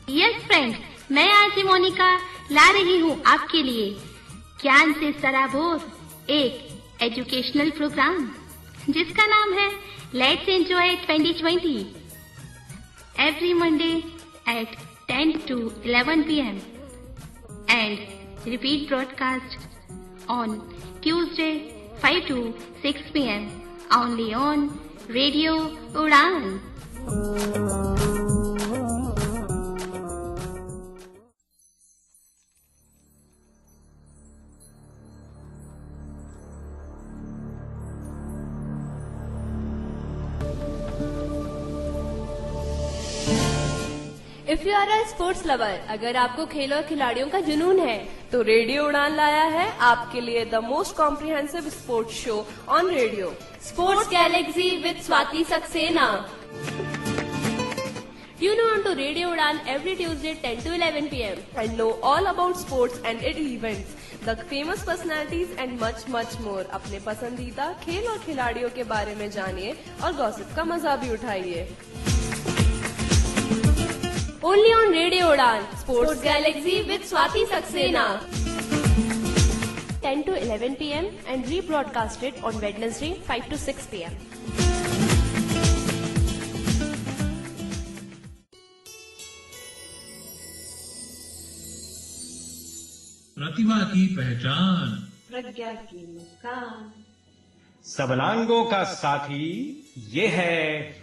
यस फ्रेंड्स, मैं आज मोनिका ला रही हूँ आपके लिए ज्ञान से सराबोर एक एजुकेशनल प्रोग्राम जिसका नाम है let's enjoy 2020 every Monday at 10 to 11 p.m. and repeat broadcast on Tuesday 5 to 6 p.m. only on Radio Udan. If you are a sports lover, अगर आपको खेल और खिलाड़ियों का जुनून है तो रेडियो उड़ान लाया है आपके लिए the most comprehensive sports show on radio, sports Galaxy with Swati Saxena. Tune on to Radio Udan every Tuesday 10 to 11 p.m. and know all about sports and its events, the famous personalities and much more. अपने पसंदीदा खेल और खिलाड़ियों के बारे में जानिए और गॉसिप का मजा भी उठाइए. Only on Radio Udan, Sports Galaxy with Swati Saxena. 10 to 11 p.m. and rebroadcasted on Wednesday 5 to 6 p.m. प्रतिभा की पहचान, प्रज्ञा की मुस्कान, सबलांगों का साथी, ये है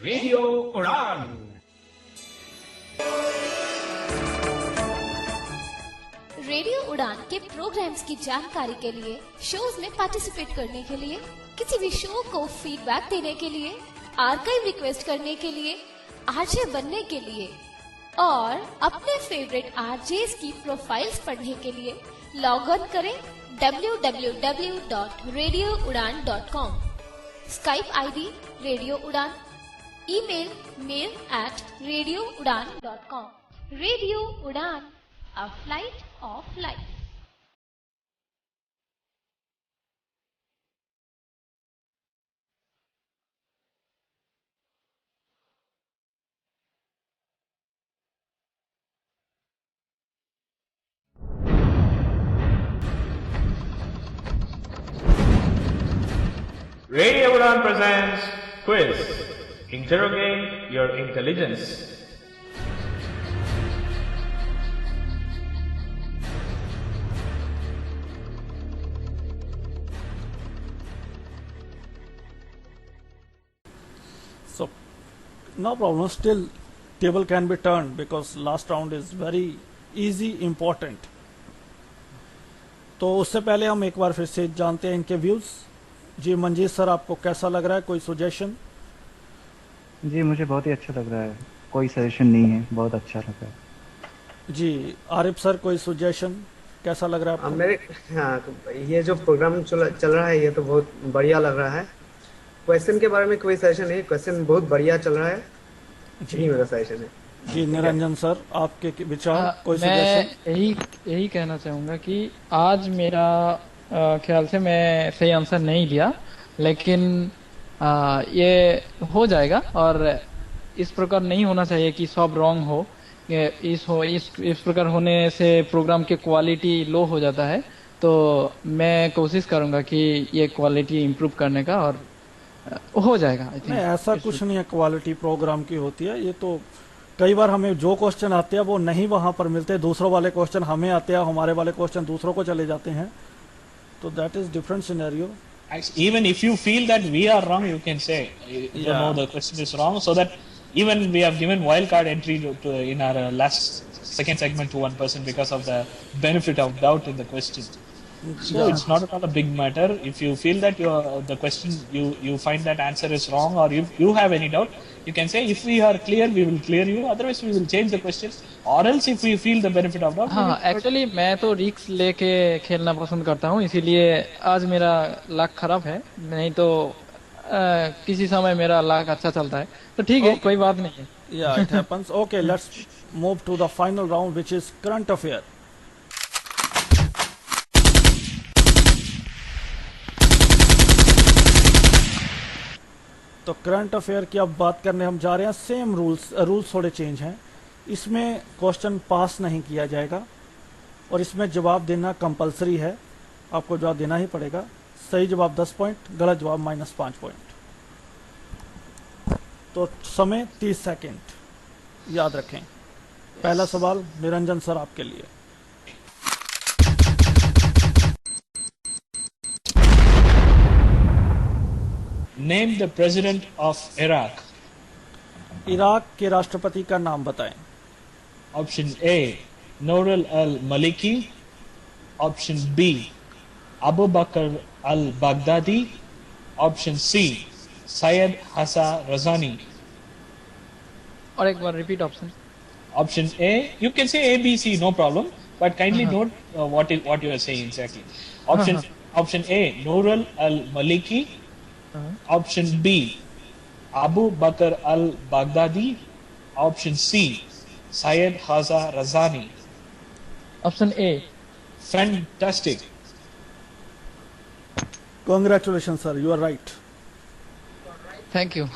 रेडियो उड़ान. रेडियो उड़ान के प्रोग्राम्स की जानकारी के लिए, शोज में पार्टिसिपेट करने के लिए, किसी भी शो को फीडबैक देने के लिए, आर्काइव रिक्वेस्ट करने के लिए, आरजे बनने के लिए और अपने फेवरेट आरजेस की प्रोफाइल्स पढ़ने के लिए लॉग ऑन करें www.radioudan.com. स्काइप आईडी रेडियो उड़ान, ईमेल mail@radioudan.com. रेडियो उड़ान, a flight of life. Radio Udan presents Quiz. Interrogate your intelligence. So, no problem. Still, table can be turned because last round is very easy, important. तो उससे पहले हम एक बार फिर से जानते हैं इनके व्यूज. जी मंजीत सर, आपको कैसा लग रहा है? कोई सजेशन? जी मुझे बहुत ही अच्छा लग रहा है, कोई सजेशन नहीं है, बहुत अच्छा लग रहा है. जी आरिफ सर, कोई सजेशन? कैसा लग रहा है आपको? ये जो प्रोग्राम चल रहा है ये तो बहुत बढ़िया लग रहा है. क्वेश्चन के बारे में कोई सजेशन नहीं, क्वेश्चन बहुत बढ़िया चल रहा है, यही मेरा सजेशन है. जी निरंजन सर, आपके विचार? कोई मैं यही कहना चाहूँगा कि आज मेरा ख्याल से मैं सही आंसर नहीं दिया, लेकिन ये हो जाएगा और इस प्रकार नहीं होना चाहिए कि सब रॉन्ग हो. इस प्रकार होने से प्रोग्राम की क्वालिटी लो हो जाता है, तो मैं कोशिश करूँगा कि ये क्वालिटी इम्प्रूव करने का, और हो जाएगा. नहीं, ऐसा कुछ नहीं है, क्वालिटी प्रोग्राम की होती है. ये तो कई बार हमें जो क्वेश्चन आते हैं वो नहीं वहां पर मिलते, दूसरों वाले क्वेश्चन हमें आते हैं, हमारे वाले क्वेश्चन दूसरों को चले जाते हैं. So that is different scenario. Even if you feel that we are wrong, you can say, no, the question is wrong, so that even we have given wildcard entry in our second segment to one person because of the benefit of doubt in the question. So it's not at all a big matter. If you feel that the question, you find that answer is wrong, or you have any doubt, you can say, if we are clear, we will clear you. Otherwise, we will change the questions. Or else, if we feel the benefit of doubt. हाँ, actually मैं तो risk लेके खेलना पसंद करता हूँ, इसीलिए आज मेरा लक खराब है. नहीं तो किसी समय मेरा लक अच्छा चलता है, तो ठीक है, कोई बात नहीं है. Yeah, it happens. Okay, let's move to the final round, which is current affair. तो करंट अफेयर की अब बात करने हम जा रहे हैं। सेम रूल्स थोड़े चेंज हैं। इसमें क्वेश्चन पास नहीं किया जाएगा और इसमें जवाब देना कंपलसरी है, आपको जवाब देना ही पड़ेगा। सही जवाब 10 पॉइंट, गलत जवाब -5 पॉइंट। तो समय 30 सेकेंड, याद रखें। पहला सवाल निरंजन सर आपके लिए। Name the president of Iraq. Iraq के राष्ट्रपति का नाम बताएं। Option A, Noor al-Maliki. Option B, Abu Bakr al-Baghdadi. Option C, Syed Hassan Razani. और एक बार repeat option. Option A, you can say A, B, C, no problem, but kindly note what you are saying exactly. Option A, Noor al-Maliki. Option B, Abu Bakr al-Baghdadi. Option C, Syed Hassan Razani. Option A. Fantastic. Congratulations sir, you are right. Thank you.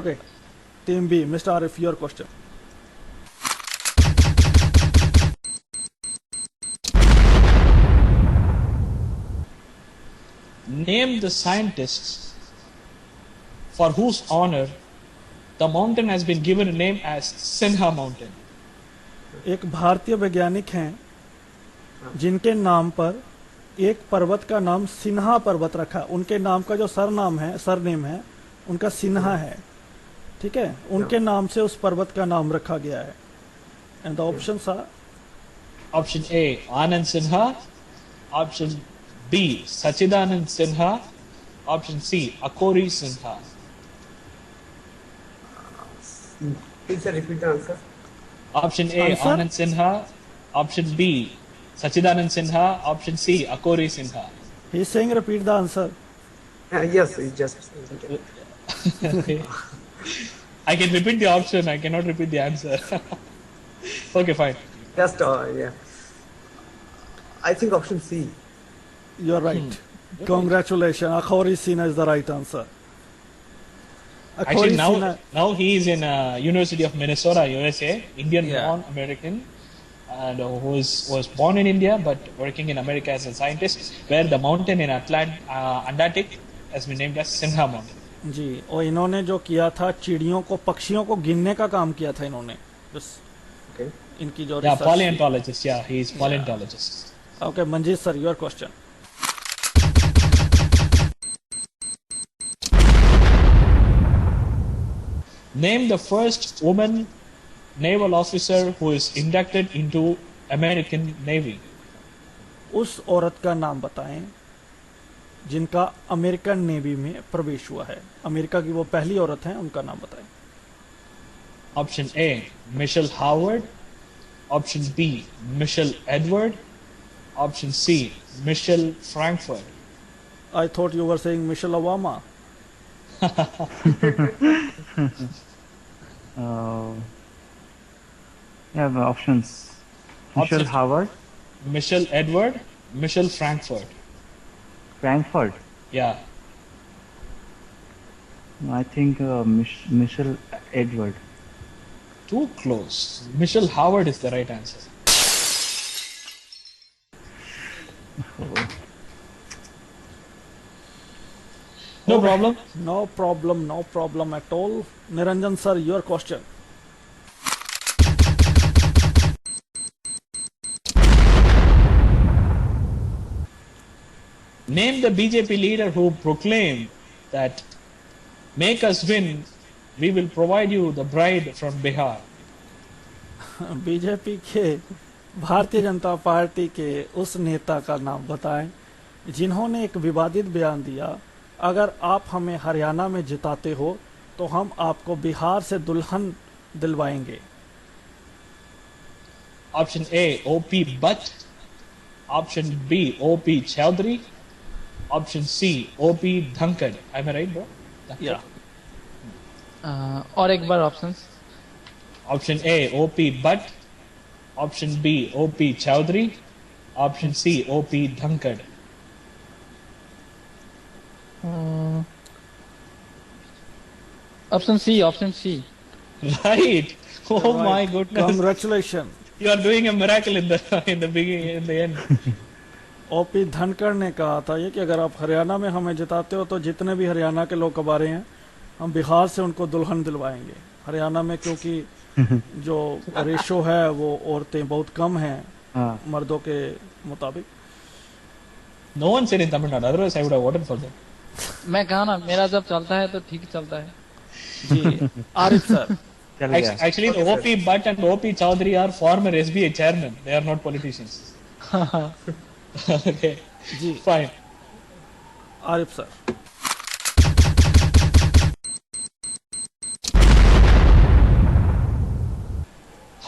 Okay, team B, Mr. Arif, your question. Name the scientists for whose honor the mountain has been given a name as Sinha Mountain. एक भारतीय वैज्ञानिक हैं जिनके नाम पर एक पर्वत का नाम सिन्हा पर्वत रखा। उनके नाम का जो सरनेम है उनका सिन्हा है, ठीक है। उनके नाम से उस पर्वत का नाम रखा गया है। And the options are Option A, Anand Sinha. Option B, Sachidanand Sinha. Option C, Akori Sinha. Please repeat the answer. Option A, Anand Sinha. Option B, Sachidanand Sinha. Option C, Akori Sinha. He is saying repeat the answer. Yes, it's just. I can repeat the option, I cannot repeat the answer. Okay, fine. Just, yeah. I think option C. You are right. Congratulations. Akhori Sinha is the right answer. Actually, now he is in University of Minnesota, USA, Indian born American, and who was born in India but working in America as a scientist, where the mountain in Antarctic has been named as Sinha Mountain. जी, और इन्होंने जो किया था चिड़ियों को, पक्षियों को गिनने का काम किया था इन्होंने। बस इनकी जो paleontologist, he is paleontologist. Okay, Manjeet sir, your question. Name the first woman naval officer who is inducted into American Navy. उस औरत का नाम बताएं जिनका अमेरिकन नेवी में प्रवेश हुआ है। अमेरिका की वो पहली औरत हैं, उनका नाम बताएं। Option A, Michelle Howard. Option B, Michelle Edward. Option C, Michelle Frankfurt. I thought you were saying Michelle Obama. Yeah, options. Michelle Howard. Michelle Edward. Michelle Frankfurt. Frankfurt. Yeah. I think Michelle Edward. Too close. Michelle Howard is the right answer. No problem. No problem at all. Niranjan sir, your question. Name the BJP leader who proclaimed that make us win, we will provide you the bride from Bihar. BJP के Bharatiya Janata party के उस नेता का नाम बताएं जिन्होंने एक विवादित बयान दिया, अगर आप हमें हरियाणा में जिताते हो तो हम आपको बिहार से दुल्हन दिलवाएंगे। Option A, OP Butt. Option B, OP Chowdhury. Option C, OP Dhankad. Am I right, bro? Yeah. और एक बार options. Option A, OP Butt. Option B, OP Chowdhury. Option C, OP Dhankad. Option C Right. Oh Right. my goodness. Congratulations. You are doing a miracle in the beginning, in the end. OP Dhankhar ने कहा था ये कि अगर आप हरियाणा में हमें जिताते हो तो जितने भी हरियाणा के लोग कबारे हैं हम बिहार से उनको दुल्हन दिलवाएंगे। हरियाणा में क्योंकि जो रेशो है वो औरतें बहुत कम हैं मर्दों के मुताबिक। No one said in Tamil Nadu, otherwise I would have voted for them. मैं कहा ना, मेरा जब चलता है तो ठीक चलता है। जी Arif sir. Actually, the OP Bhatt and OP Chaudhary are former SBI chairmen. They are not politicians. Okay. जी fine. Arif sir.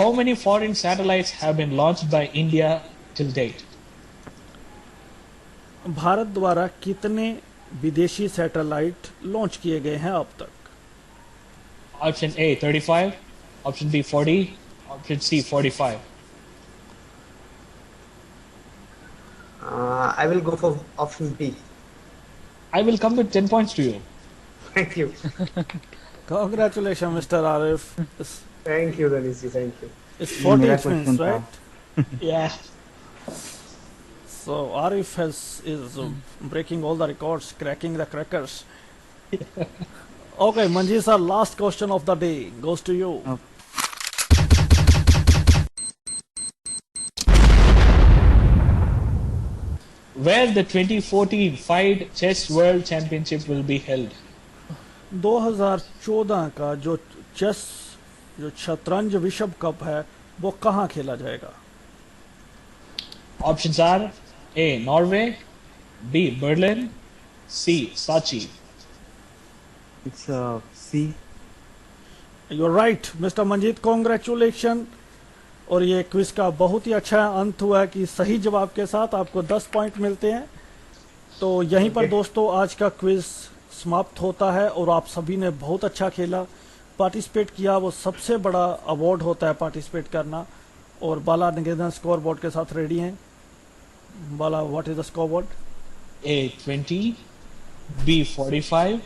How many foreign satellites have been launched by India till date? Bharat द्वारा कितने विदेशी सैटेलाइट लॉन्च किए गए हैं अब तक? Option A 35, option B 40, option C 45. I will go for option B. I will come with 10 points to you. Thank you. Congratulations, Mr. Arif. Thank you, Danishji. Thank you. It's 40 wins, right? Yeah. So Arif is breaking all the records, cracking the crackers. Okay, Manjeet sir, last question of the day goes to you. Where the 2014 FIDE Chess World Championship will be held? 2014 का जो शतरंज विश्व cup है वो कहाँ खेला जाएगा? Options are A Norway, B Berlin, C Sochi. It's C. You're right, Mr. Manjeet. Congratulations. और ये क्विज का बहुत ही अच्छा अंत हुआ है कि सही जवाब के साथ आपको 10 पॉइंट मिलते हैं। तो यहीं पर दोस्तों आज का क्विज समाप्त होता है और आप सभी ने बहुत अच्छा खेला, पार्टिसिपेट किया। वो सबसे बड़ा अवार्ड होता है पार्टिसिपेट करना। और बाला निकेतन स्कोर बोर्ड के साथ रेडी हैं। Bala, what is the score board? A 20, B 45,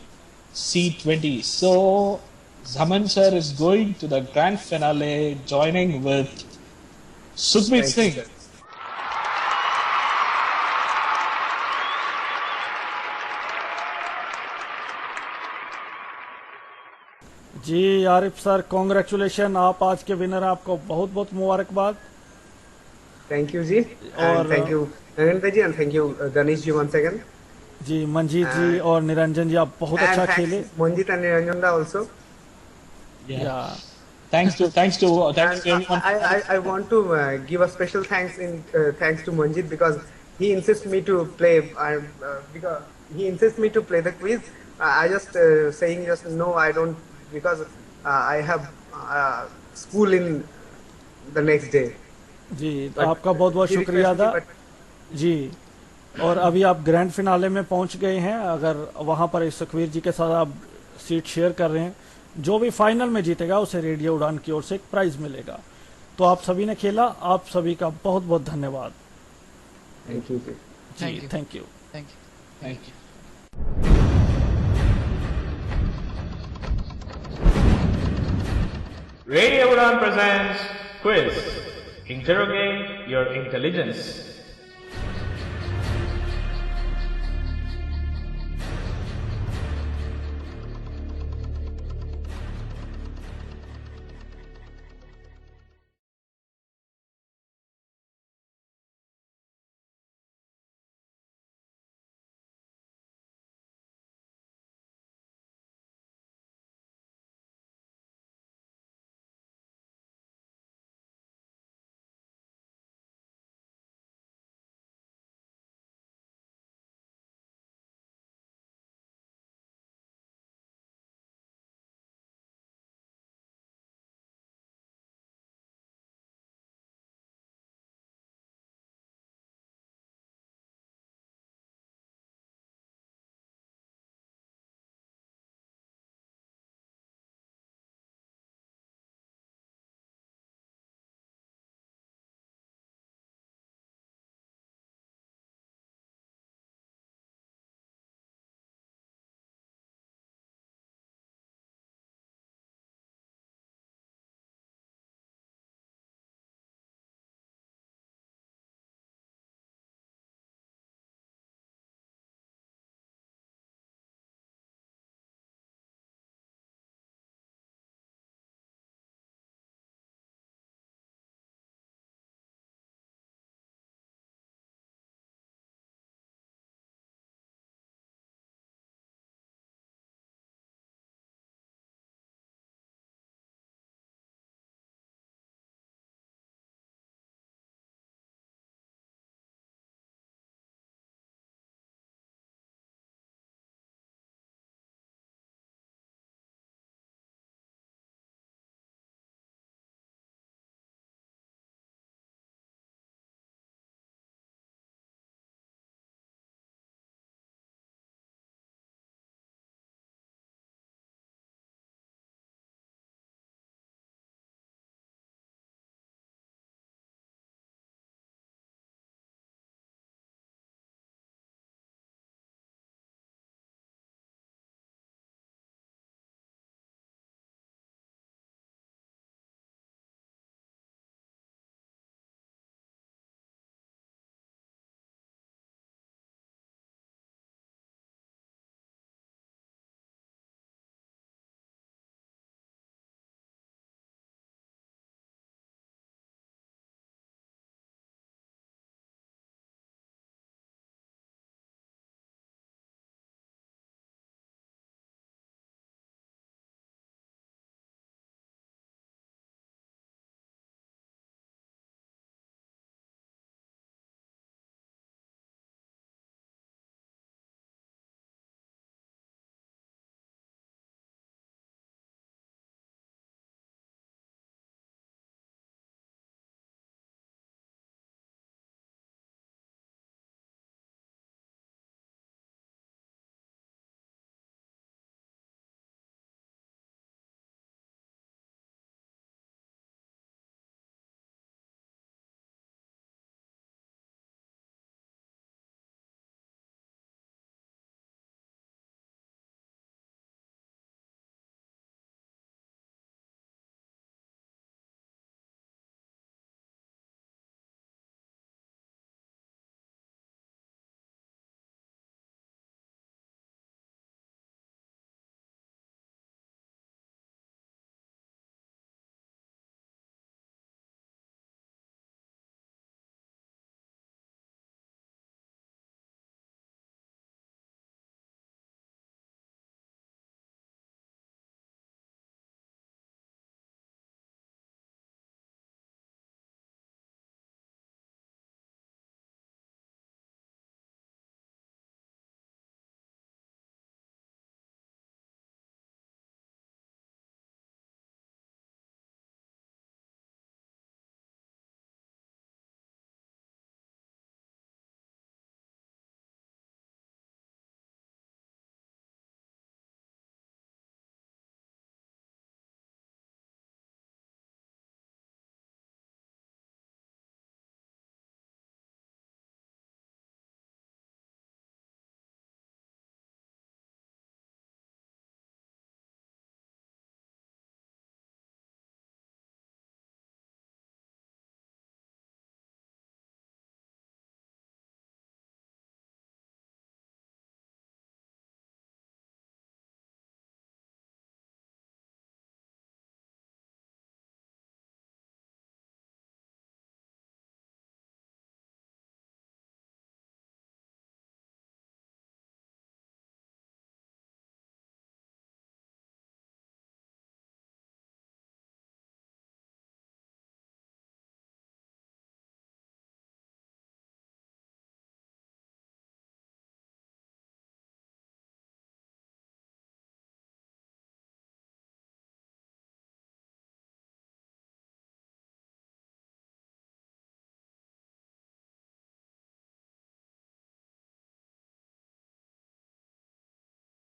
C 20. So Zaman sir is going to the grand finale, joining with Sukhbir Singh. जी आरिफ सर, कॉन्ग्रेचुलेशन, आप आज के विनर हैं। आपको बहुत बहुत मुबारकबाद। थैंक यू जी, और thank you Narendra ji, and thank you Ganesh ji once again. जी मंजीत जी और निरंजन जी, आप बहुत अच्छा खेले। मंजीत एंड निरंजन दा also. Yeah. Thanks to everyone. I want to give a special thanks to Manjeet because he insists me to play. Because he insists me to play the quiz. I just saying just no, I don't, because I have school in the next day. जी आपका बहुत बहुत शुक्रिया अदा जी। और अभी आप grand finale में पहुंच गए हैं। अगर वहां पर सुखवीर जी के साथ आप सीट शेयर कर रहे हैं, जो भी फाइनल में जीतेगा उसे रेडियो उड़ान की ओर से एक प्राइज मिलेगा। तो आप सभी ने खेला, आप सभी का बहुत बहुत धन्यवाद। थैंक यू जी, thank you. Thank you. Radio Udan presents Quiz. Interrogate your intelligence.